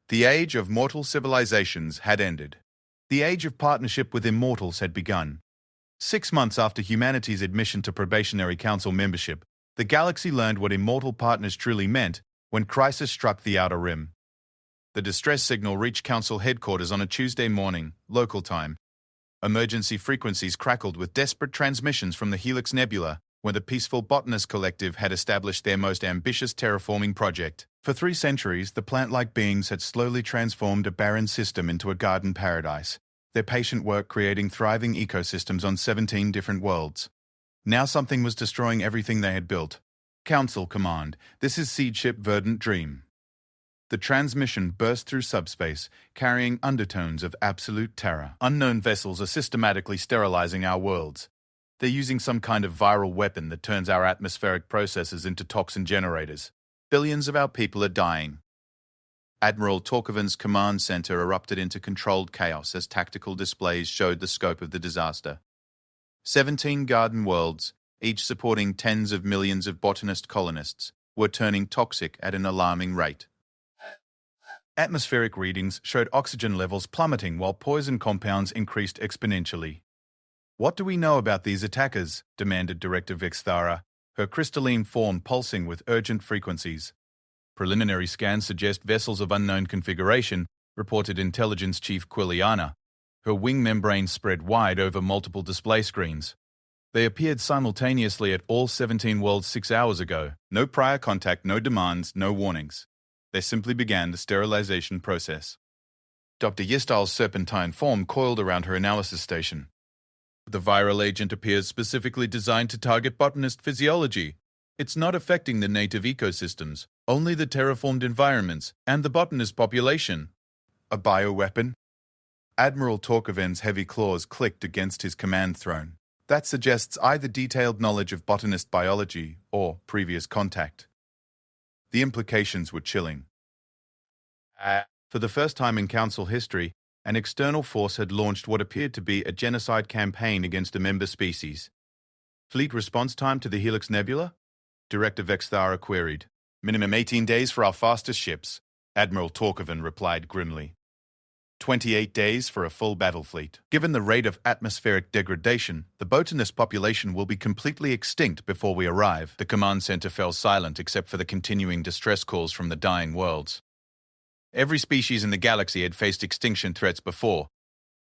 The age of mortal civilizations had ended. The age of partnership with immortals had begun. 6 months after humanity's admission to probationary council membership, the galaxy learned what immortal partners truly meant when crisis struck the Outer Rim. The distress signal reached Council headquarters on a Tuesday morning, local time. Emergency frequencies crackled with desperate transmissions from the Helix Nebula, where the Peaceful Botanist Collective had established their most ambitious terraforming project. For 3 centuries, the plant-like beings had slowly transformed a barren system into a garden paradise, their patient work creating thriving ecosystems on 17 different worlds. Now something was destroying everything they had built. Council Command, this is Seed Ship Verdant Dream. The transmission burst through subspace, carrying undertones of absolute terror. Unknown vessels are systematically sterilizing our worlds. They're using some kind of viral weapon that turns our atmospheric processes into toxin generators. Billions of our people are dying. Admiral Torkoven's command center erupted into controlled chaos as tactical displays showed the scope of the disaster. 17 garden worlds, each supporting tens of millions of botanist colonists, were turning toxic at an alarming rate. Atmospheric readings showed oxygen levels plummeting while poison compounds increased exponentially. "What do we know about these attackers?" demanded Director Vexthara, her crystalline form pulsing with urgent frequencies. "Preliminary scans suggest vessels of unknown configuration," reported Intelligence Chief Quiliana, her wing membrane spread wide over multiple display screens. "They appeared simultaneously at all 17 worlds 6 hours ago. No prior contact, no demands, no warnings. They simply began the sterilization process." Dr. Yistal's serpentine form coiled around her analysis station. "The viral agent appears specifically designed to target botanist physiology. It's not affecting the native ecosystems, only the terraformed environments and the botanist population." "A bioweapon?" Admiral Torkoven's heavy claws clicked against his command throne. "That suggests either detailed knowledge of botanist biology or previous contact." The implications were chilling. For the first time in Council history, an external force had launched what appeared to be a genocide campaign against a member species. "Fleet response time to the Helix Nebula?" Director Vexthara queried. "Minimum 18 days for our fastest ships," Admiral Torkoven replied grimly. 28 days for a full battle fleet. Given the rate of atmospheric degradation, the botanist population will be completely extinct before we arrive. The command center fell silent except for the continuing distress calls from the dying worlds. Every species in the galaxy had faced extinction threats before,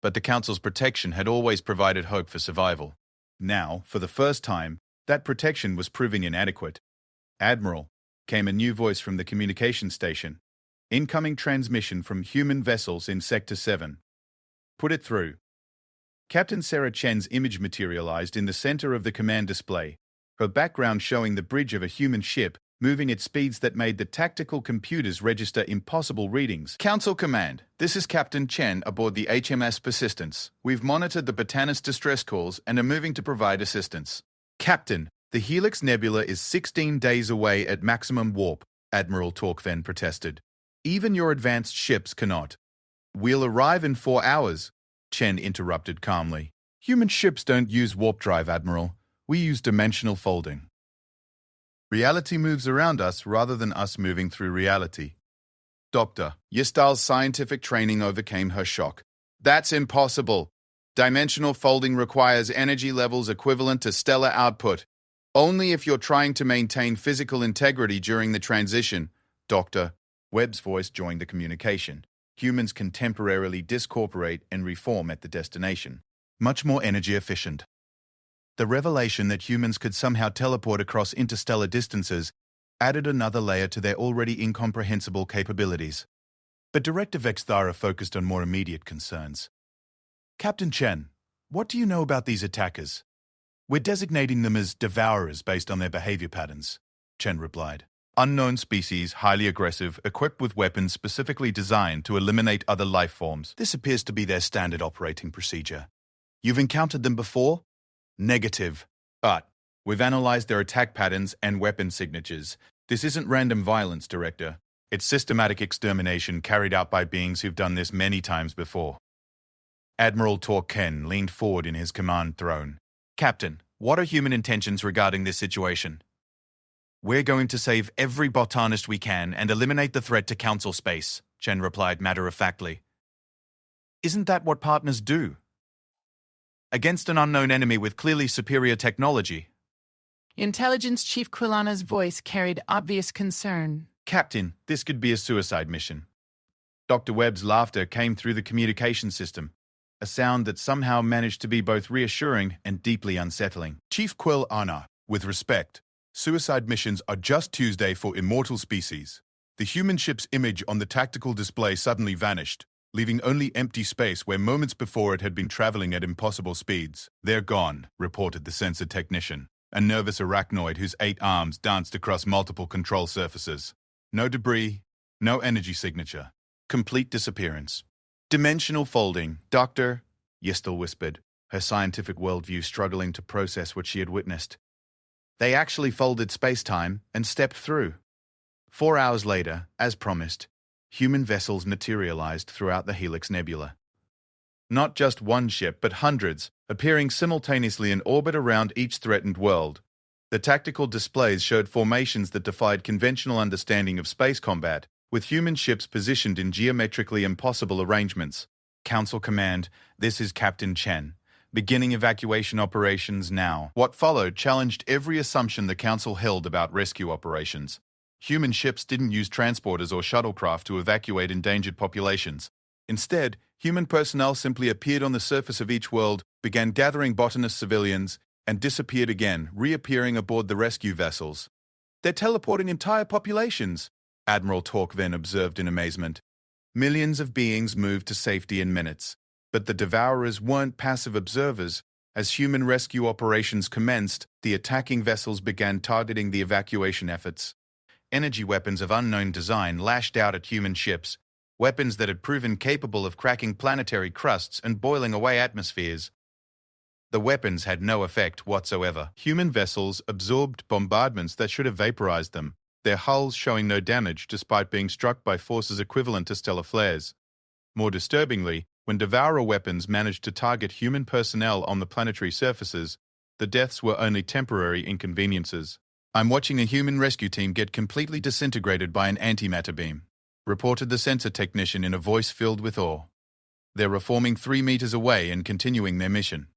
but the Council's protection had always provided hope for survival. Now, for the first time, that protection was proving inadequate. "Admiral," came a new voice from the communication station. "Incoming transmission from human vessels in Sector 7. Put it through." Captain Sarah Chen's image materialized in the center of the command display, her background showing the bridge of a human ship moving at speeds that made the tactical computers register impossible readings. "Council Command, this is Captain Chen aboard the HMS Persistence. We've monitored the botanist distress calls and are moving to provide assistance." "Captain, the Helix Nebula is 16 days away at maximum warp," Admiral Torkven protested. "Even your advanced ships cannot." "We'll arrive in 4 hours," Chen interrupted calmly. "Human ships don't use warp drive, Admiral. We use dimensional folding. Reality moves around us rather than us moving through reality." Dr. Yistal's scientific training overcame her shock. "That's impossible. Dimensional folding requires energy levels equivalent to stellar output. Only if you're trying to maintain physical integrity during the transition." Dr. Webb's voice joined the communication. "Humans can temporarily discorporate and reform at the destination. Much more energy efficient." The revelation that humans could somehow teleport across interstellar distances added another layer to their already incomprehensible capabilities. But Director Vexthara focused on more immediate concerns. "Captain Chen, what do you know about these attackers?" "We're designating them as devourers based on their behavior patterns," Chen replied. "Unknown species, highly aggressive, equipped with weapons specifically designed to eliminate other life forms. This appears to be their standard operating procedure." "You've encountered them before?" "Negative. But we've analyzed their attack patterns and weapon signatures. This isn't random violence, Director. It's systematic extermination carried out by beings who've done this many times before." Admiral Torken leaned forward in his command throne. "Captain, what are human intentions regarding this situation?" "We're going to save every botanist we can and eliminate the threat to Council space," Chen replied matter-of-factly. "Isn't that what partners do? Against an unknown enemy with clearly superior technology." Intelligence Chief Quilana's voice carried obvious concern. "Captain, this could be a suicide mission." Dr. Webb's laughter came through the communication system, a sound that somehow managed to be both reassuring and deeply unsettling. Chief Quill Anna, with respect, suicide missions are just Tuesday for immortal species. The human ship's image on the tactical display suddenly vanished, leaving only empty space where moments before it had been traveling at impossible speeds. They're gone, reported the sensor technician, a nervous arachnoid whose 8 arms danced across multiple control surfaces. No debris, no energy signature. Complete disappearance. Dimensional folding, Doctor, Yistel whispered, her scientific worldview struggling to process what she had witnessed. They actually folded space-time and stepped through. 4 hours later, as promised, human vessels materialized throughout the Helix Nebula. Not just one ship, but hundreds, appearing simultaneously in orbit around each threatened world. The tactical displays showed formations that defied conventional understanding of space combat, with human ships positioned in geometrically impossible arrangements. Council Command, this is Captain Chen. Beginning evacuation operations now. What followed challenged every assumption the Council held about rescue operations. Human ships didn't use transporters or shuttlecraft to evacuate endangered populations. Instead, human personnel simply appeared on the surface of each world, began gathering botanist civilians, and disappeared again, reappearing aboard the rescue vessels. They're teleporting entire populations, Admiral Torkven observed in amazement. Millions of beings moved to safety in minutes, but the Devourers weren't passive observers. As human rescue operations commenced, the attacking vessels began targeting the evacuation efforts. Energy weapons of unknown design lashed out at human ships, weapons that had proven capable of cracking planetary crusts and boiling away atmospheres. The weapons had no effect whatsoever. Human vessels absorbed bombardments that should have vaporized them, their hulls showing no damage despite being struck by forces equivalent to stellar flares. More disturbingly, when Devourer weapons managed to target human personnel on the planetary surfaces, the deaths were only temporary inconveniences. I'm watching a human rescue team get completely disintegrated by an antimatter beam, reported the sensor technician in a voice filled with awe. They're reforming 3 meters away and continuing their mission.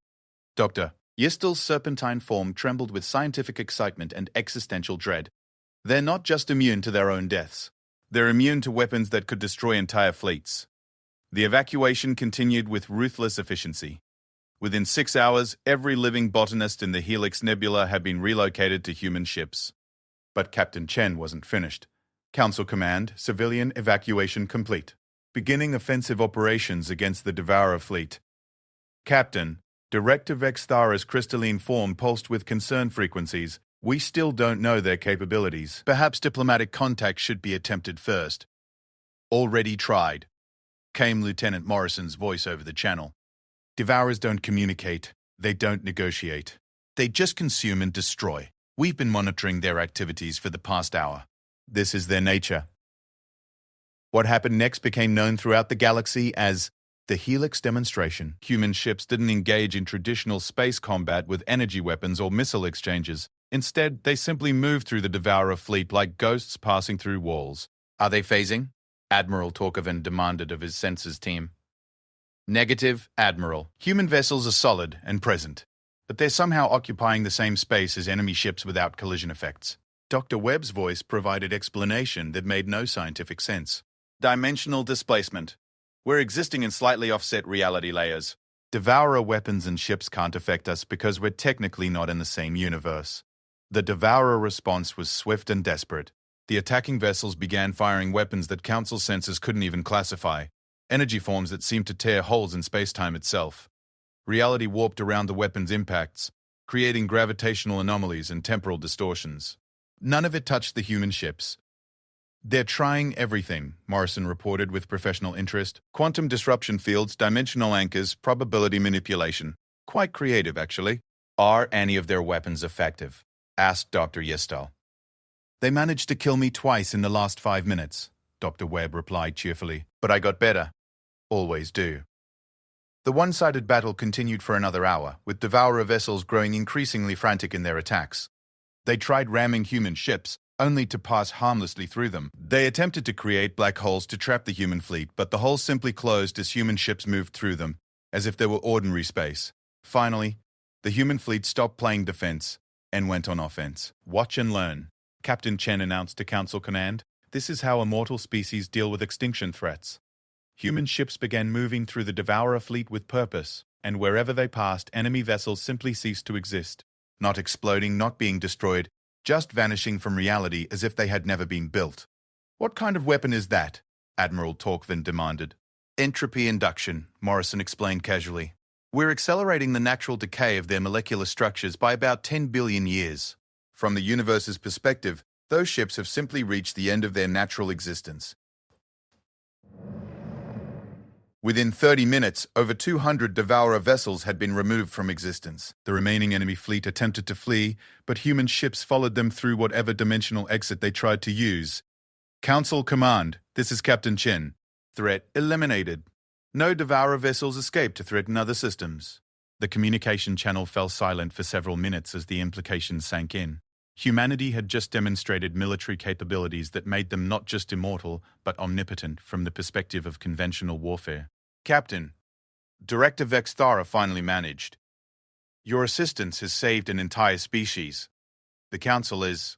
Doctor, Yistel's serpentine form trembled with scientific excitement and existential dread. They're not just immune to their own deaths. They're immune to weapons that could destroy entire fleets. The evacuation continued with ruthless efficiency. Within 6 hours, every living botanist in the Helix Nebula had been relocated to human ships. But Captain Chen wasn't finished. Council Command, civilian evacuation complete. Beginning offensive operations against the Devourer fleet. Captain, Director Vexthara's crystalline form pulsed with concern frequencies. We still don't know their capabilities. Perhaps diplomatic contact should be attempted first. Already tried, came Lieutenant Morrison's voice over the channel. Devourers don't communicate. They don't negotiate. They just consume and destroy. We've been monitoring their activities for the past hour. This is their nature. What happened next became known throughout the galaxy as the Helix demonstration. Human ships didn't engage in traditional space combat with energy weapons or missile exchanges. Instead, they simply moved through the Devourer fleet like ghosts passing through walls. Are they phasing? Admiral Torkovan demanded of his sensors team. Negative, Admiral. Human vessels are solid and present, but they're somehow occupying the same space as enemy ships without collision effects. Dr. Webb's voice provided explanation that made no scientific sense. Dimensional displacement. We're existing in slightly offset reality layers. Devourer weapons and ships can't affect us because we're technically not in the same universe. The Devourer response was swift and desperate. The attacking vessels began firing weapons that Council sensors couldn't even classify. Energy forms that seemed to tear holes in space-time itself. Reality warped around the weapons' impacts, creating gravitational anomalies and temporal distortions. None of it touched the human ships. They're trying everything, Morrison reported with professional interest. Quantum disruption fields, dimensional anchors, probability manipulation. Quite creative, actually. Are any of their weapons effective? Asked Dr. Yistel. They managed to kill me twice in the last 5 minutes, Dr. Webb replied cheerfully. But I got better. Always do. The one-sided battle continued for another hour, with Devourer vessels growing increasingly frantic in their attacks. They tried ramming human ships, only to pass harmlessly through them. They attempted to create black holes to trap the human fleet, but the holes simply closed as human ships moved through them, as if they were ordinary space. Finally, the human fleet stopped playing defense and went on offense. Watch and learn, Captain Chen announced to Council Command. This is how immortal species deal with extinction threats. Human ships began moving through the Devourer fleet with purpose, and wherever they passed, enemy vessels simply ceased to exist. Not exploding, not being destroyed, just vanishing from reality as if they had never been built. "What kind of weapon is that?" Admiral Torquevin demanded. "Entropy induction," Morrison explained casually. "We're accelerating the natural decay of their molecular structures by about 10 billion years. From the universe's perspective, those ships have simply reached the end of their natural existence." Within 30 minutes, over 200 Devourer vessels had been removed from existence. The remaining enemy fleet attempted to flee, but human ships followed them through whatever dimensional exit they tried to use. "Council Command, this is Captain Chen. Threat eliminated. No Devourer vessels escaped to threaten other systems." The communication channel fell silent for several minutes as the implications sank in. Humanity had just demonstrated military capabilities that made them not just immortal, but omnipotent from the perspective of conventional warfare. "Captain, Director Vexthara finally managed. Your assistance has saved an entire species. The Council is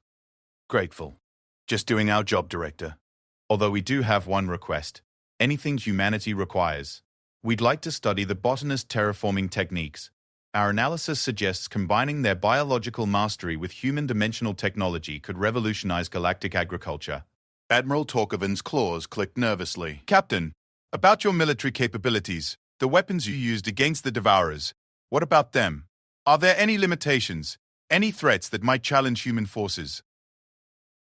grateful. Just doing our job, Director. Although we do have one request. Anything humanity requires. We'd like to study the botanist terraforming techniques. Our analysis suggests combining their biological mastery with human dimensional technology could revolutionize galactic agriculture." Admiral Torquevin's claws clicked nervously. "Captain, about your military capabilities, the weapons you used against the Devourers, what about them? Are there any limitations, any threats that might challenge human forces?"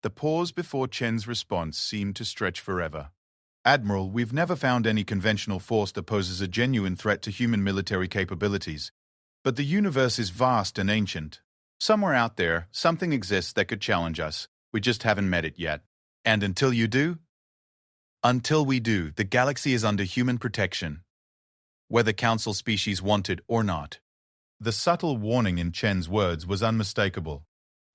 The pause before Chen's response seemed to stretch forever. "Admiral, we've never found any conventional force that poses a genuine threat to human military capabilities. But the universe is vast and ancient. Somewhere out there, something exists that could challenge us. We just haven't met it yet. And until you do? Until we do, the galaxy is under human protection. Whether Council species want it or not." The subtle warning in Chen's words was unmistakable.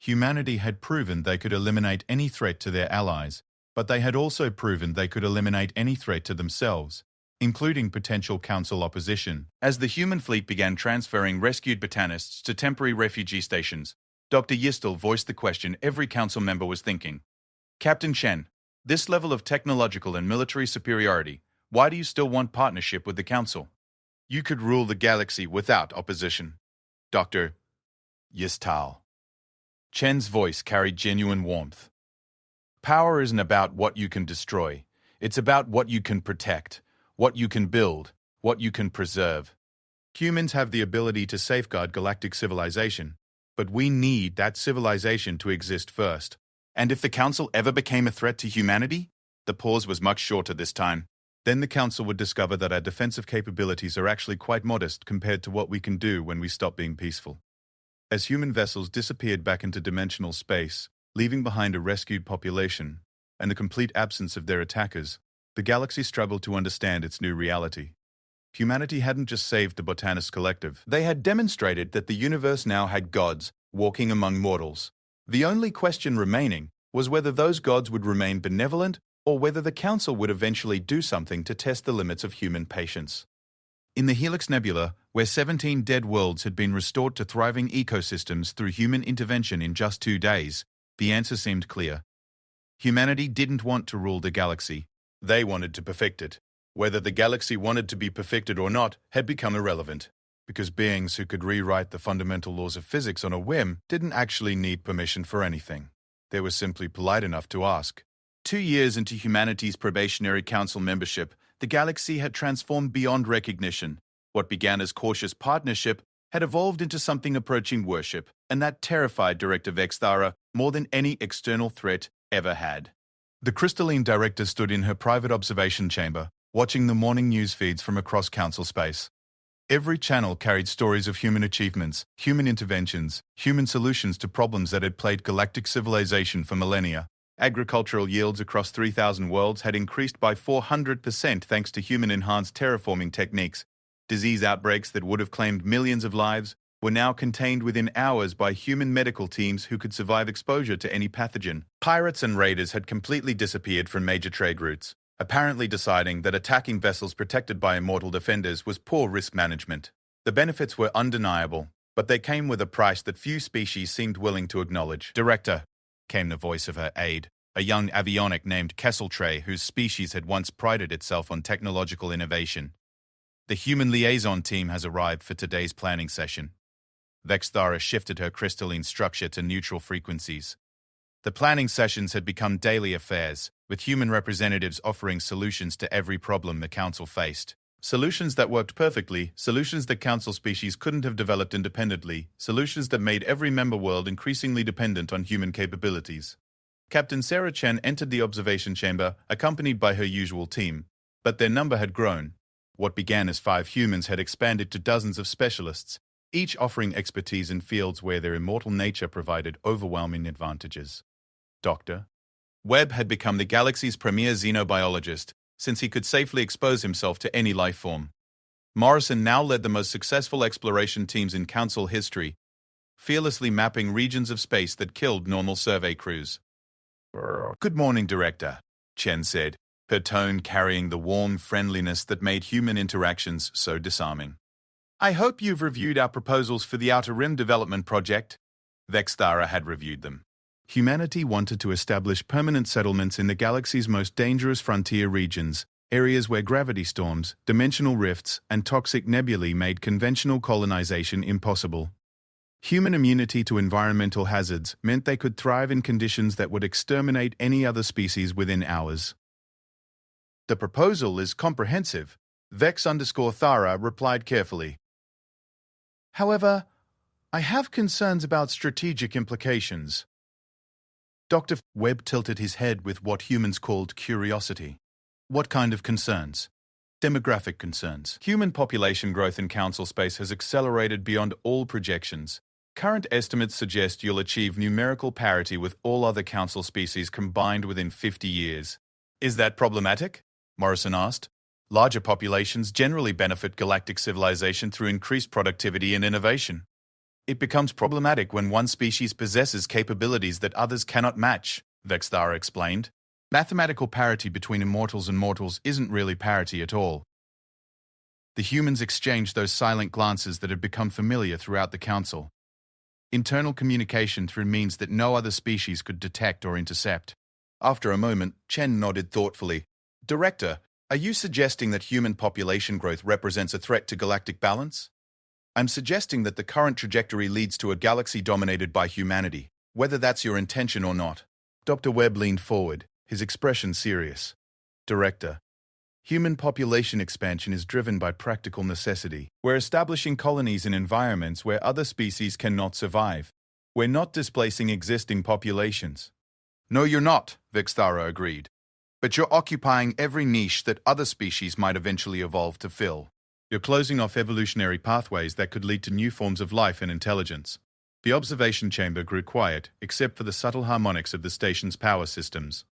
Humanity had proven they could eliminate any threat to their allies, but they had also proven they could eliminate any threat to themselves, including potential Council opposition. As the human fleet began transferring rescued botanists to temporary refugee stations, Dr. Yistel voiced the question every Council member was thinking. "Captain Chen, this level of technological and military superiority, why do you still want partnership with the Council? You could rule the galaxy without opposition." Dr. Yistal. Chen's voice carried genuine warmth. "Power isn't about what you can destroy. It's about what you can protect. What you can build, what you can preserve. Humans have the ability to safeguard galactic civilization, but we need that civilization to exist first. And if the Council ever became a threat to humanity?" The pause was much shorter this time. "Then the Council would discover that our defensive capabilities are actually quite modest compared to what we can do when we stop being peaceful." As human vessels disappeared back into dimensional space, leaving behind a rescued population and the complete absence of their attackers, the galaxy struggled to understand its new reality. Humanity hadn't just saved the Botanist Collective. They had demonstrated that the universe now had gods walking among mortals. The only question remaining was whether those gods would remain benevolent or whether the Council would eventually do something to test the limits of human patience. In the Helix Nebula, where 17 dead worlds had been restored to thriving ecosystems through human intervention in just 2 days, the answer seemed clear. Humanity didn't want to rule the galaxy. They wanted to perfect it. Whether the galaxy wanted to be perfected or not had become irrelevant, because beings who could rewrite the fundamental laws of physics on a whim didn't actually need permission for anything. They were simply polite enough to ask. 2 years into humanity's probationary council membership, the galaxy had transformed beyond recognition. What began as cautious partnership had evolved into something approaching worship, and that terrified Director Vexthara more than any external threat ever had. The crystalline director stood in her private observation chamber, watching the morning news feeds from across council space. Every channel carried stories of human achievements, human interventions, human solutions to problems that had plagued galactic civilization for millennia. Agricultural yields across 3,000 worlds had increased by 400% thanks to human-enhanced terraforming techniques. Disease outbreaks that would have claimed millions of lives were now contained within hours by human medical teams who could survive exposure to any pathogen. Pirates and raiders had completely disappeared from major trade routes, apparently deciding that attacking vessels protected by immortal defenders was poor risk management. The benefits were undeniable, but they came with a price that few species seemed willing to acknowledge. "Director," came the voice of her aide, a young avionic named Kesseltray whose species had once prided itself on technological innovation. The human liaison team has arrived for today's planning session. Vexthara shifted her crystalline structure to neutral frequencies. The planning sessions had become daily affairs, with human representatives offering solutions to every problem the Council faced. Solutions that worked perfectly, solutions that Council species couldn't have developed independently, solutions that made every member world increasingly dependent on human capabilities. Captain Sarah Chen entered the observation chamber, accompanied by her usual team, but their number had grown. What began as 5 humans had expanded to dozens of specialists, each offering expertise in fields where their immortal nature provided overwhelming advantages. Dr. Webb had become the galaxy's premier xenobiologist, since he could safely expose himself to any life form. Morrison now led the most successful exploration teams in Council history, fearlessly mapping regions of space that killed normal survey crews. "Good morning, Director," Chen said, her tone carrying the warm friendliness that made human interactions so disarming. "I hope you've reviewed our proposals for the Outer Rim Development Project." Vexthara had reviewed them. Humanity wanted to establish permanent settlements in the galaxy's most dangerous frontier regions, areas where gravity storms, dimensional rifts, and toxic nebulae made conventional colonization impossible. Human immunity to environmental hazards meant they could thrive in conditions that would exterminate any other species within hours. "The proposal is comprehensive," Vex_Thara replied carefully. "However, I have concerns about strategic implications." Dr. Webb tilted his head with what humans called curiosity. "What kind of concerns?" "Demographic concerns. Human population growth in Council space has accelerated beyond all projections. Current estimates suggest you'll achieve numerical parity with all other Council species combined within 50 years. Is that problematic?" Morrison asked. "Larger populations generally benefit galactic civilization through increased productivity and innovation. It becomes problematic when one species possesses capabilities that others cannot match," Vexthara explained. "Mathematical parity between immortals and mortals isn't really parity at all." The humans exchanged those silent glances that had become familiar throughout the Council. Internal communication through means that no other species could detect or intercept. After a moment, Chen nodded thoughtfully. "Director, are you suggesting that human population growth represents a threat to galactic balance?" "I'm suggesting that the current trajectory leads to a galaxy dominated by humanity, whether that's your intention or not." Dr. Webb leaned forward, his expression serious. "Director, human population expansion is driven by practical necessity. We're establishing colonies in environments where other species cannot survive. We're not displacing existing populations." "No, you're not," Vexthara agreed. "But you're occupying every niche that other species might eventually evolve to fill. You're closing off evolutionary pathways that could lead to new forms of life and intelligence." The observation chamber grew quiet, except for the subtle harmonics of the station's power systems.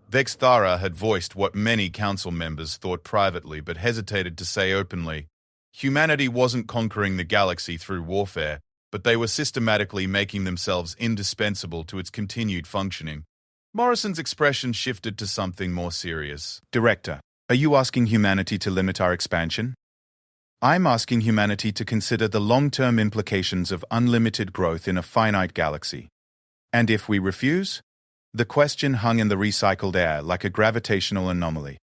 Vexthara had voiced what many Council members thought privately but hesitated to say openly. Humanity wasn't conquering the galaxy through warfare, but they were systematically making themselves indispensable to its continued functioning. Morrison's expression shifted to something more serious. "Director, are you asking humanity to limit our expansion?" "I'm asking humanity to consider the long-term implications of unlimited growth in a finite galaxy. And if we refuse?" The question hung in the recycled air like a gravitational anomaly.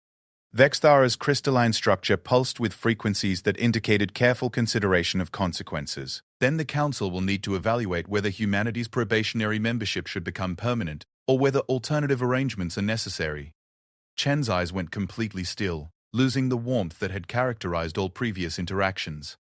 Vexthara's crystalline structure pulsed with frequencies that indicated careful consideration of consequences. "Then the Council will need to evaluate whether humanity's probationary membership should become permanent, or whether alternative arrangements are necessary." Chen's eyes went completely still, losing the warmth that had characterized all previous interactions.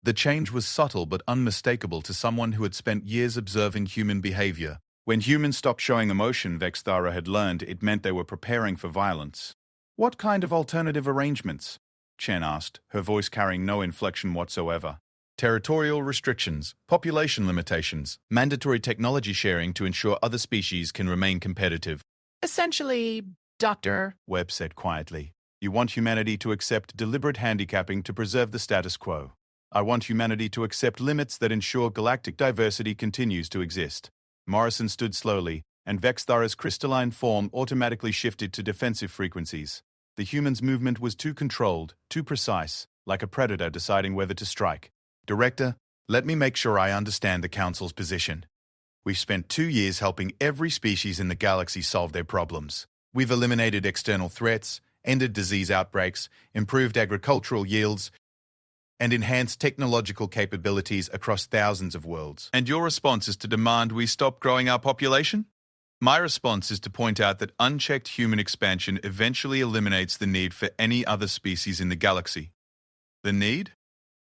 The change was subtle but unmistakable to someone who had spent years observing human behavior. When humans stopped showing emotion, Vexthara had learned it meant they were preparing for violence. "What kind of alternative arrangements?" Chen asked, her voice carrying no inflection whatsoever. "Territorial restrictions, population limitations, mandatory technology sharing to ensure other species can remain competitive." "Essentially, Doctor," Webb said quietly, "you want humanity to accept deliberate handicapping to preserve the status quo. I want humanity to accept limits that ensure galactic diversity continues to exist." Morrison stood slowly, and Vexthara's crystalline form automatically shifted to defensive frequencies. The human's movement was too controlled, too precise, like a predator deciding whether to strike. "Director, let me make sure I understand the Council's position." We've spent 2 years helping every species in the galaxy solve their problems. We've eliminated external threats, ended disease outbreaks, improved agricultural yields, and enhanced technological capabilities across thousands of worlds. And your response is to demand we stop growing our population? My response is to point out that unchecked human expansion eventually eliminates the need for any other species in the galaxy. The need?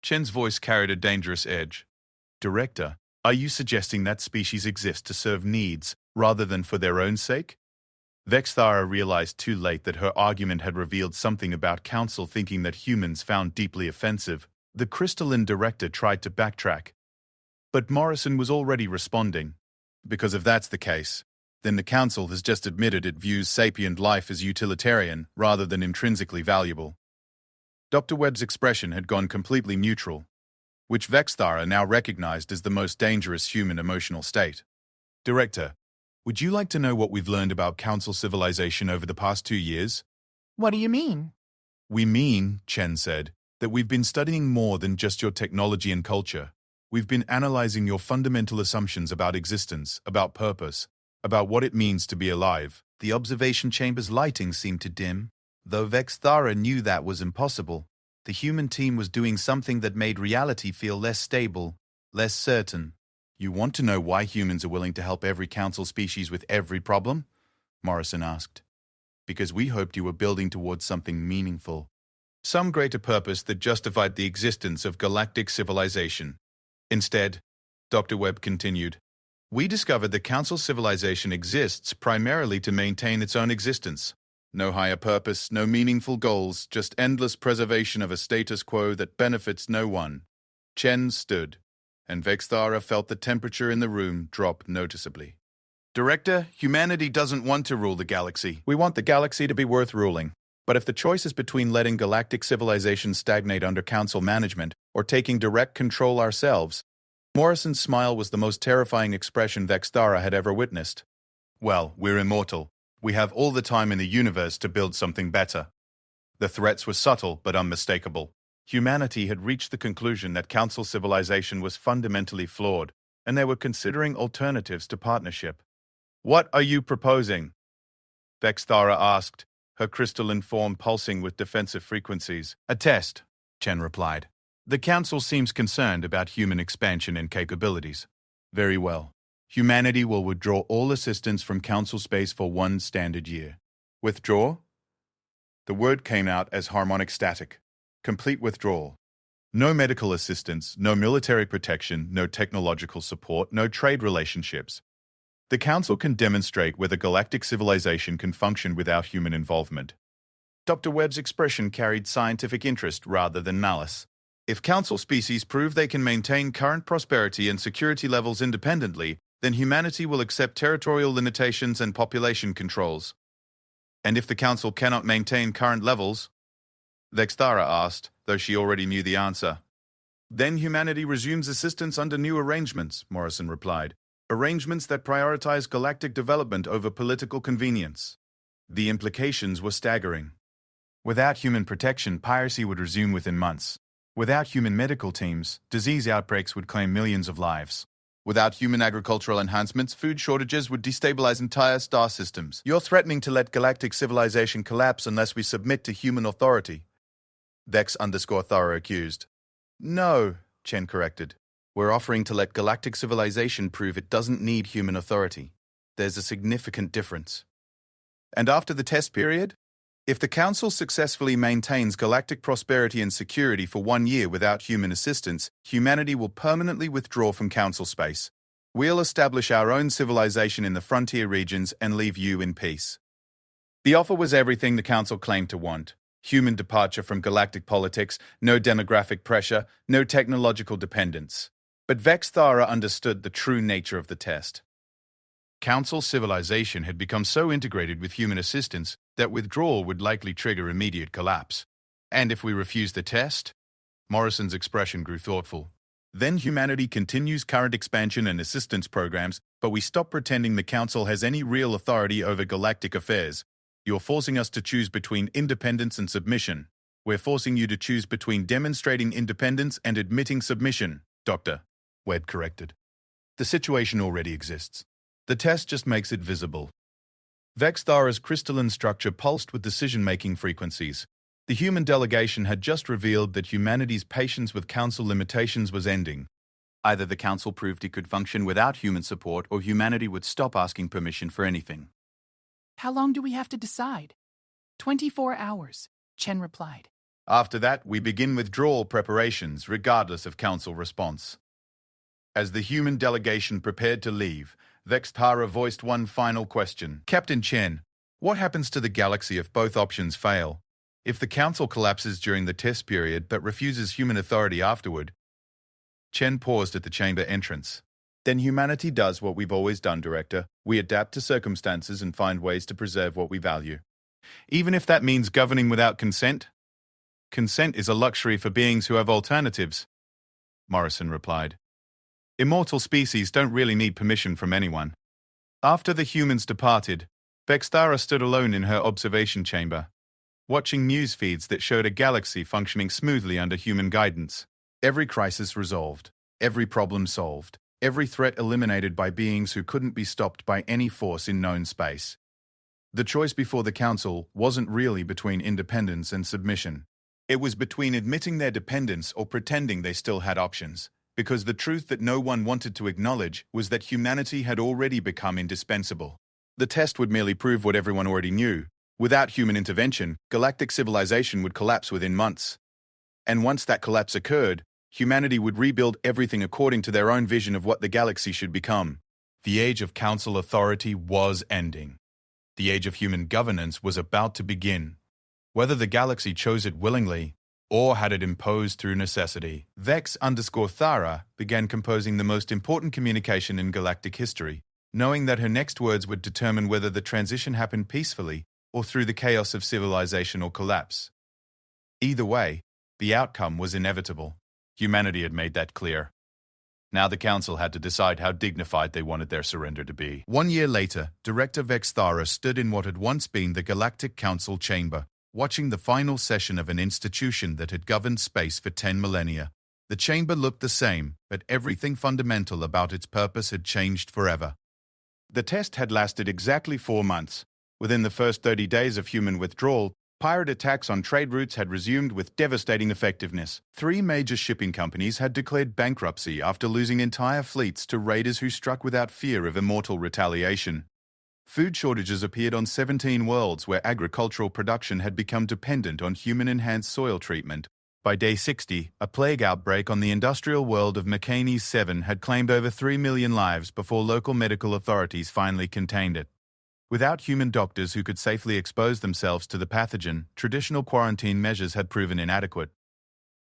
Chen's voice carried a dangerous edge. Director, are you suggesting that species exist to serve needs rather than for their own sake? Vexthara realized too late that her argument had revealed something about Council thinking that humans found deeply offensive. The crystalline director tried to backtrack. But Morrison was already responding. Because if that's the case, then the Council has just admitted it views sapient life as utilitarian rather than intrinsically valuable. Dr. Webb's expression had gone completely neutral, which Vexthara now recognized as the most dangerous human emotional state. Director, would you like to know what we've learned about Council civilization over the past 2 years? What do you mean? We mean, Chen said, that we've been studying more than just your technology and culture. We've been analyzing your fundamental assumptions about existence, about purpose, about what it means to be alive. The observation chamber's lighting seemed to dim. Though Vexthara knew that was impossible, the human team was doing something that made reality feel less stable, less certain. You want to know why humans are willing to help every Council species with every problem? Morrison asked. Because we hoped you were building towards something meaningful. Some greater purpose that justified the existence of galactic civilization. Instead, Dr. Webb continued, we discovered that Council civilization exists primarily to maintain its own existence. No higher purpose, no meaningful goals, just endless preservation of a status quo that benefits no one. Chen stood, and Vexthara felt the temperature in the room drop noticeably. Director, humanity doesn't want to rule the galaxy. We want the galaxy to be worth ruling. But if the choice is between letting galactic civilization stagnate under Council management or taking direct control ourselves, Morrison's smile was the most terrifying expression Vexthara had ever witnessed. Well, we're immortal. We have all the time in the universe to build something better. The threats were subtle but unmistakable. Humanity had reached the conclusion that Council civilization was fundamentally flawed, and they were considering alternatives to partnership. What are you proposing? Vexthara asked, her crystalline form pulsing with defensive frequencies. A test, Chen replied. The Council seems concerned about human expansion and capabilities. Very well. Humanity will withdraw all assistance from Council space for 1 standard year. Withdraw? The word came out as harmonic static. Complete withdrawal. No medical assistance, no military protection, no technological support, no trade relationships. The Council can demonstrate whether galactic civilization can function without human involvement. Dr. Webb's expression carried scientific interest rather than malice. If Council species prove they can maintain current prosperity and security levels independently, then humanity will accept territorial limitations and population controls. And if the Council cannot maintain current levels? Vexthara asked, though she already knew the answer. Then humanity resumes assistance under new arrangements, Morrison replied. Arrangements that prioritize galactic development over political convenience. The implications were staggering. Without human protection, piracy would resume within months. Without human medical teams, disease outbreaks would claim millions of lives. Without human agricultural enhancements, food shortages would destabilize entire star systems. You're threatening to let galactic civilization collapse unless we submit to human authority. Vex_Thara accused. No, Chen corrected. We're offering to let galactic civilization prove it doesn't need human authority. There's a significant difference. And after the test period? If the Council successfully maintains galactic prosperity and security for 1 year without human assistance, humanity will permanently withdraw from Council space. We'll establish our own civilization in the frontier regions and leave you in peace. The offer was everything the Council claimed to want. Human departure from galactic politics, no demographic pressure, no technological dependence. But Vexthara understood the true nature of the test. Council civilization had become so integrated with human assistance that withdrawal would likely trigger immediate collapse. And if we refuse the test? Morrison's expression grew thoughtful. Then humanity continues current expansion and assistance programs, but we stop pretending the Council has any real authority over galactic affairs. You're forcing us to choose between independence and submission. We're forcing you to choose between demonstrating independence and admitting submission, Doctor. Webb corrected. The situation already exists. The test just makes it visible. Vexthara's crystalline structure pulsed with decision-making frequencies. The human delegation had just revealed that humanity's patience with council limitations was ending. Either the council proved it could function without human support, or humanity would stop asking permission for anything. How long do we have to decide? 24 hours, Chen replied. After that, we begin withdrawal preparations, regardless of council response. As the human delegation prepared to leave, Vexthara voiced one final question. Captain Chen, what happens to the galaxy if both options fail? If the council collapses during the test period but refuses human authority afterward? Chen paused at the chamber entrance. Then humanity does what we've always done, Director. We adapt to circumstances and find ways to preserve what we value. Even if that means governing without consent? Consent is a luxury for beings who have alternatives, Morrison replied. Immortal species don't really need permission from anyone. After the humans departed, Vexthara stood alone in her observation chamber, watching news feeds that showed a galaxy functioning smoothly under human guidance. Every crisis resolved, every problem solved, every threat eliminated by beings who couldn't be stopped by any force in known space. The choice before the council wasn't really between independence and submission. It was between admitting their dependence or pretending they still had options, because the truth that no one wanted to acknowledge was that humanity had already become indispensable. The test would merely prove what everyone already knew. Without human intervention, galactic civilization would collapse within months. And once that collapse occurred, humanity would rebuild everything according to their own vision of what the galaxy should become. The age of council authority was ending. The age of human governance was about to begin. Whether the galaxy chose it willingly, or had it imposed through necessity, Vex_Thara began composing the most important communication in galactic history, knowing that her next words would determine whether the transition happened peacefully or through the chaos of civilization or collapse. Either way, the outcome was inevitable. Humanity had made that clear. Now the council had to decide how dignified they wanted their surrender to be. 1 year later, Director Vexthara stood in what had once been the Galactic Council chamber, watching the final session of an institution that had governed space for 10 millennia. The chamber looked the same, but everything fundamental about its purpose had changed forever. The test had lasted exactly 4 months. Within the first 30 days of human withdrawal, pirate attacks on trade routes had resumed with devastating effectiveness. 3 major shipping companies had declared bankruptcy after losing entire fleets to raiders who struck without fear of immortal retaliation. Food shortages appeared on 17 worlds where agricultural production had become dependent on human-enhanced soil treatment. By day 60, a plague outbreak on the industrial world of Mechanes 7 had claimed over 3 million lives before local medical authorities finally contained it. Without human doctors who could safely expose themselves to the pathogen, traditional quarantine measures had proven inadequate.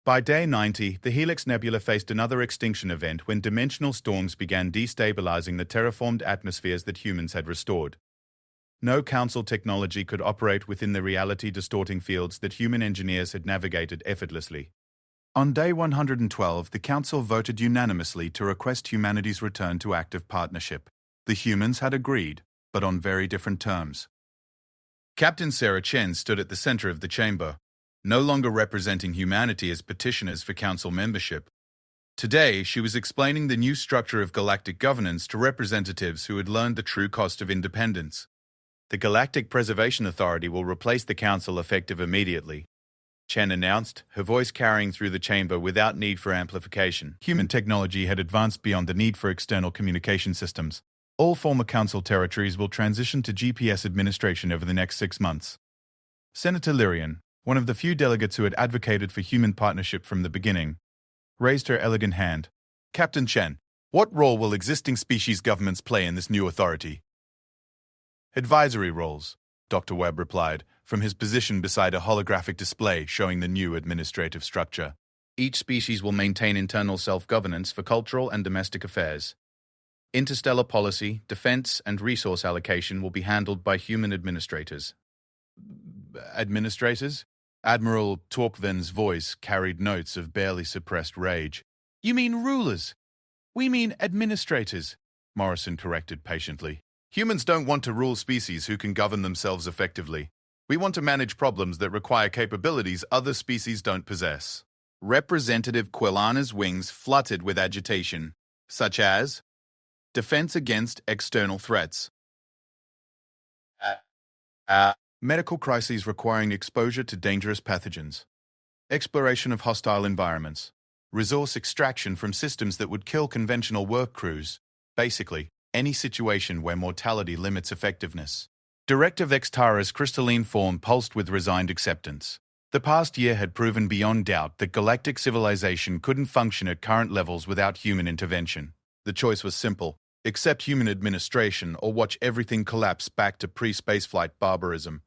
By day 90, the Helix Nebula faced another extinction event when dimensional storms began destabilizing the terraformed atmospheres that humans had restored. No council technology could operate within the reality-distorting fields that human engineers had navigated effortlessly. On day 112, the council voted unanimously to request humanity's return to active partnership. The humans had agreed, but on very different terms. Captain Sarah Chen stood at the center of the chamber, no longer representing humanity as petitioners for council membership. Today, she was explaining the new structure of galactic governance to representatives who had learned the true cost of independence. The Galactic Preservation Authority will replace the council effective immediately, Chen announced, her voice carrying through the chamber without need for amplification. Human technology had advanced beyond the need for external communication systems. All former council territories will transition to GPS administration over the next 6 months. Senator Lyrian, one of the few delegates who had advocated for human partnership from the beginning, raised her elegant hand. Captain Chen, what role will existing species governments play in this new authority? Advisory roles, Dr. Webb replied, from his position beside a holographic display showing the new administrative structure. Each species will maintain internal self-governance for cultural and domestic affairs. Interstellar policy, defense, and resource allocation will be handled by human administrators. Administrators? Admiral Torpven's voice carried notes of barely suppressed rage. You mean rulers? We mean administrators, Morrison corrected patiently. Humans don't want to rule species who can govern themselves effectively. We want to manage problems that require capabilities other species don't possess. Representative Quilana's wings fluttered with agitation. Such as? Defense against external threats. Medical crises requiring exposure to dangerous pathogens. Exploration of hostile environments. Resource extraction from systems that would kill conventional work crews. Basically, any situation where mortality limits effectiveness. Director Vextara's crystalline form pulsed with resigned acceptance. The past year had proven beyond doubt that galactic civilization couldn't function at current levels without human intervention. The choice was simple: accept human administration or watch everything collapse back to pre-spaceflight barbarism.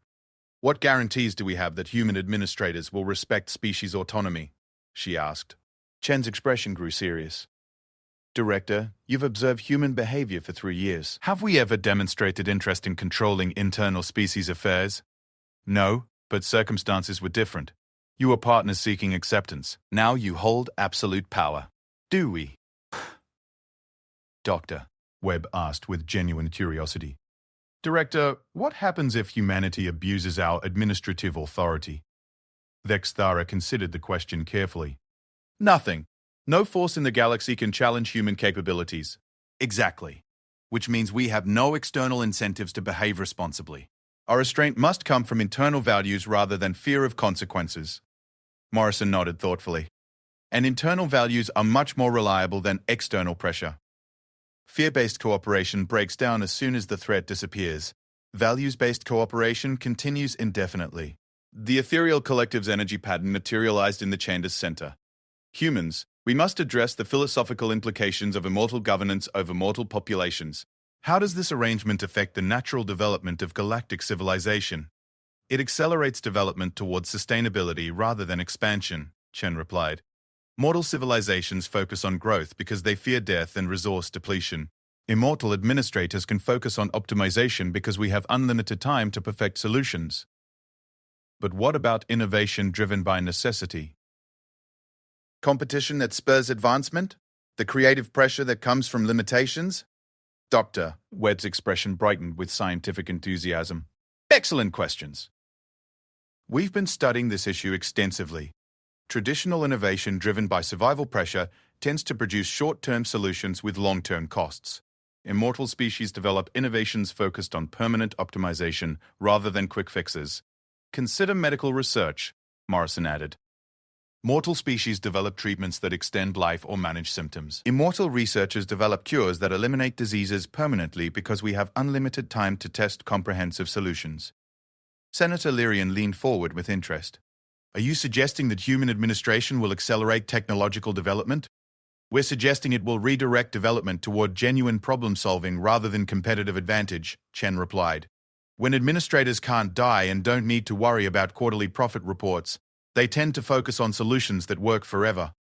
What guarantees do we have that human administrators will respect species autonomy? She asked. Chen's expression grew serious. Director, you've observed human behavior for 3 years. Have we ever demonstrated interest in controlling internal species affairs? No, but circumstances were different. You were partners seeking acceptance. Now you hold absolute power. Do we? Doctor, Webb asked with genuine curiosity. Director, what happens if humanity abuses our administrative authority? Vexthara considered the question carefully. Nothing. No force in the galaxy can challenge human capabilities. Exactly. Which means we have no external incentives to behave responsibly. Our restraint must come from internal values rather than fear of consequences. Morrison nodded thoughtfully. And internal values are much more reliable than external pressure. Fear-based cooperation breaks down as soon as the threat disappears. Values-based cooperation continues indefinitely. The ethereal collective's energy pattern materialized in the chamber's center. Humans, we must address the philosophical implications of immortal governance over mortal populations. How does this arrangement affect the natural development of galactic civilization? It accelerates development towards sustainability rather than expansion, Chen replied. Mortal civilizations focus on growth because they fear death and resource depletion. Immortal administrators can focus on optimization because we have unlimited time to perfect solutions. But what about innovation driven by necessity? Competition that spurs advancement? The creative pressure that comes from limitations? Doctor, Webb's expression brightened with scientific enthusiasm. Excellent questions. We've been studying this issue extensively. Traditional innovation driven by survival pressure tends to produce short-term solutions with long-term costs. Immortal species develop innovations focused on permanent optimization rather than quick fixes. Consider medical research, Morrison added. Mortal species develop treatments that extend life or manage symptoms. Immortal researchers develop cures that eliminate diseases permanently because we have unlimited time to test comprehensive solutions. Senator Lyrian leaned forward with interest. Are you suggesting that human administration will accelerate technological development? We're suggesting it will redirect development toward genuine problem-solving rather than competitive advantage, Chen replied. When administrators can't die and don't need to worry about quarterly profit reports, they tend to focus on solutions that work forever.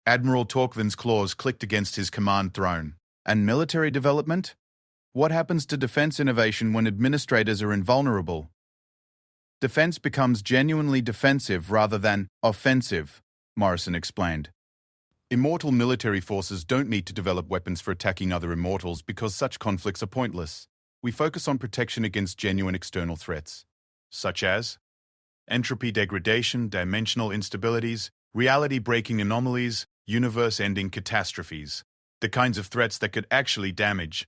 Admiral Torquevin's claws clicked against his command throne. And military development? What happens to defense innovation when administrators are invulnerable? Defense becomes genuinely defensive rather than offensive, Morrison explained. Immortal military forces don't need to develop weapons for attacking other immortals because such conflicts are pointless. We focus on protection against genuine external threats, such as entropy degradation, dimensional instabilities, reality-breaking anomalies, universe-ending catastrophes. The kinds of threats that could actually damage,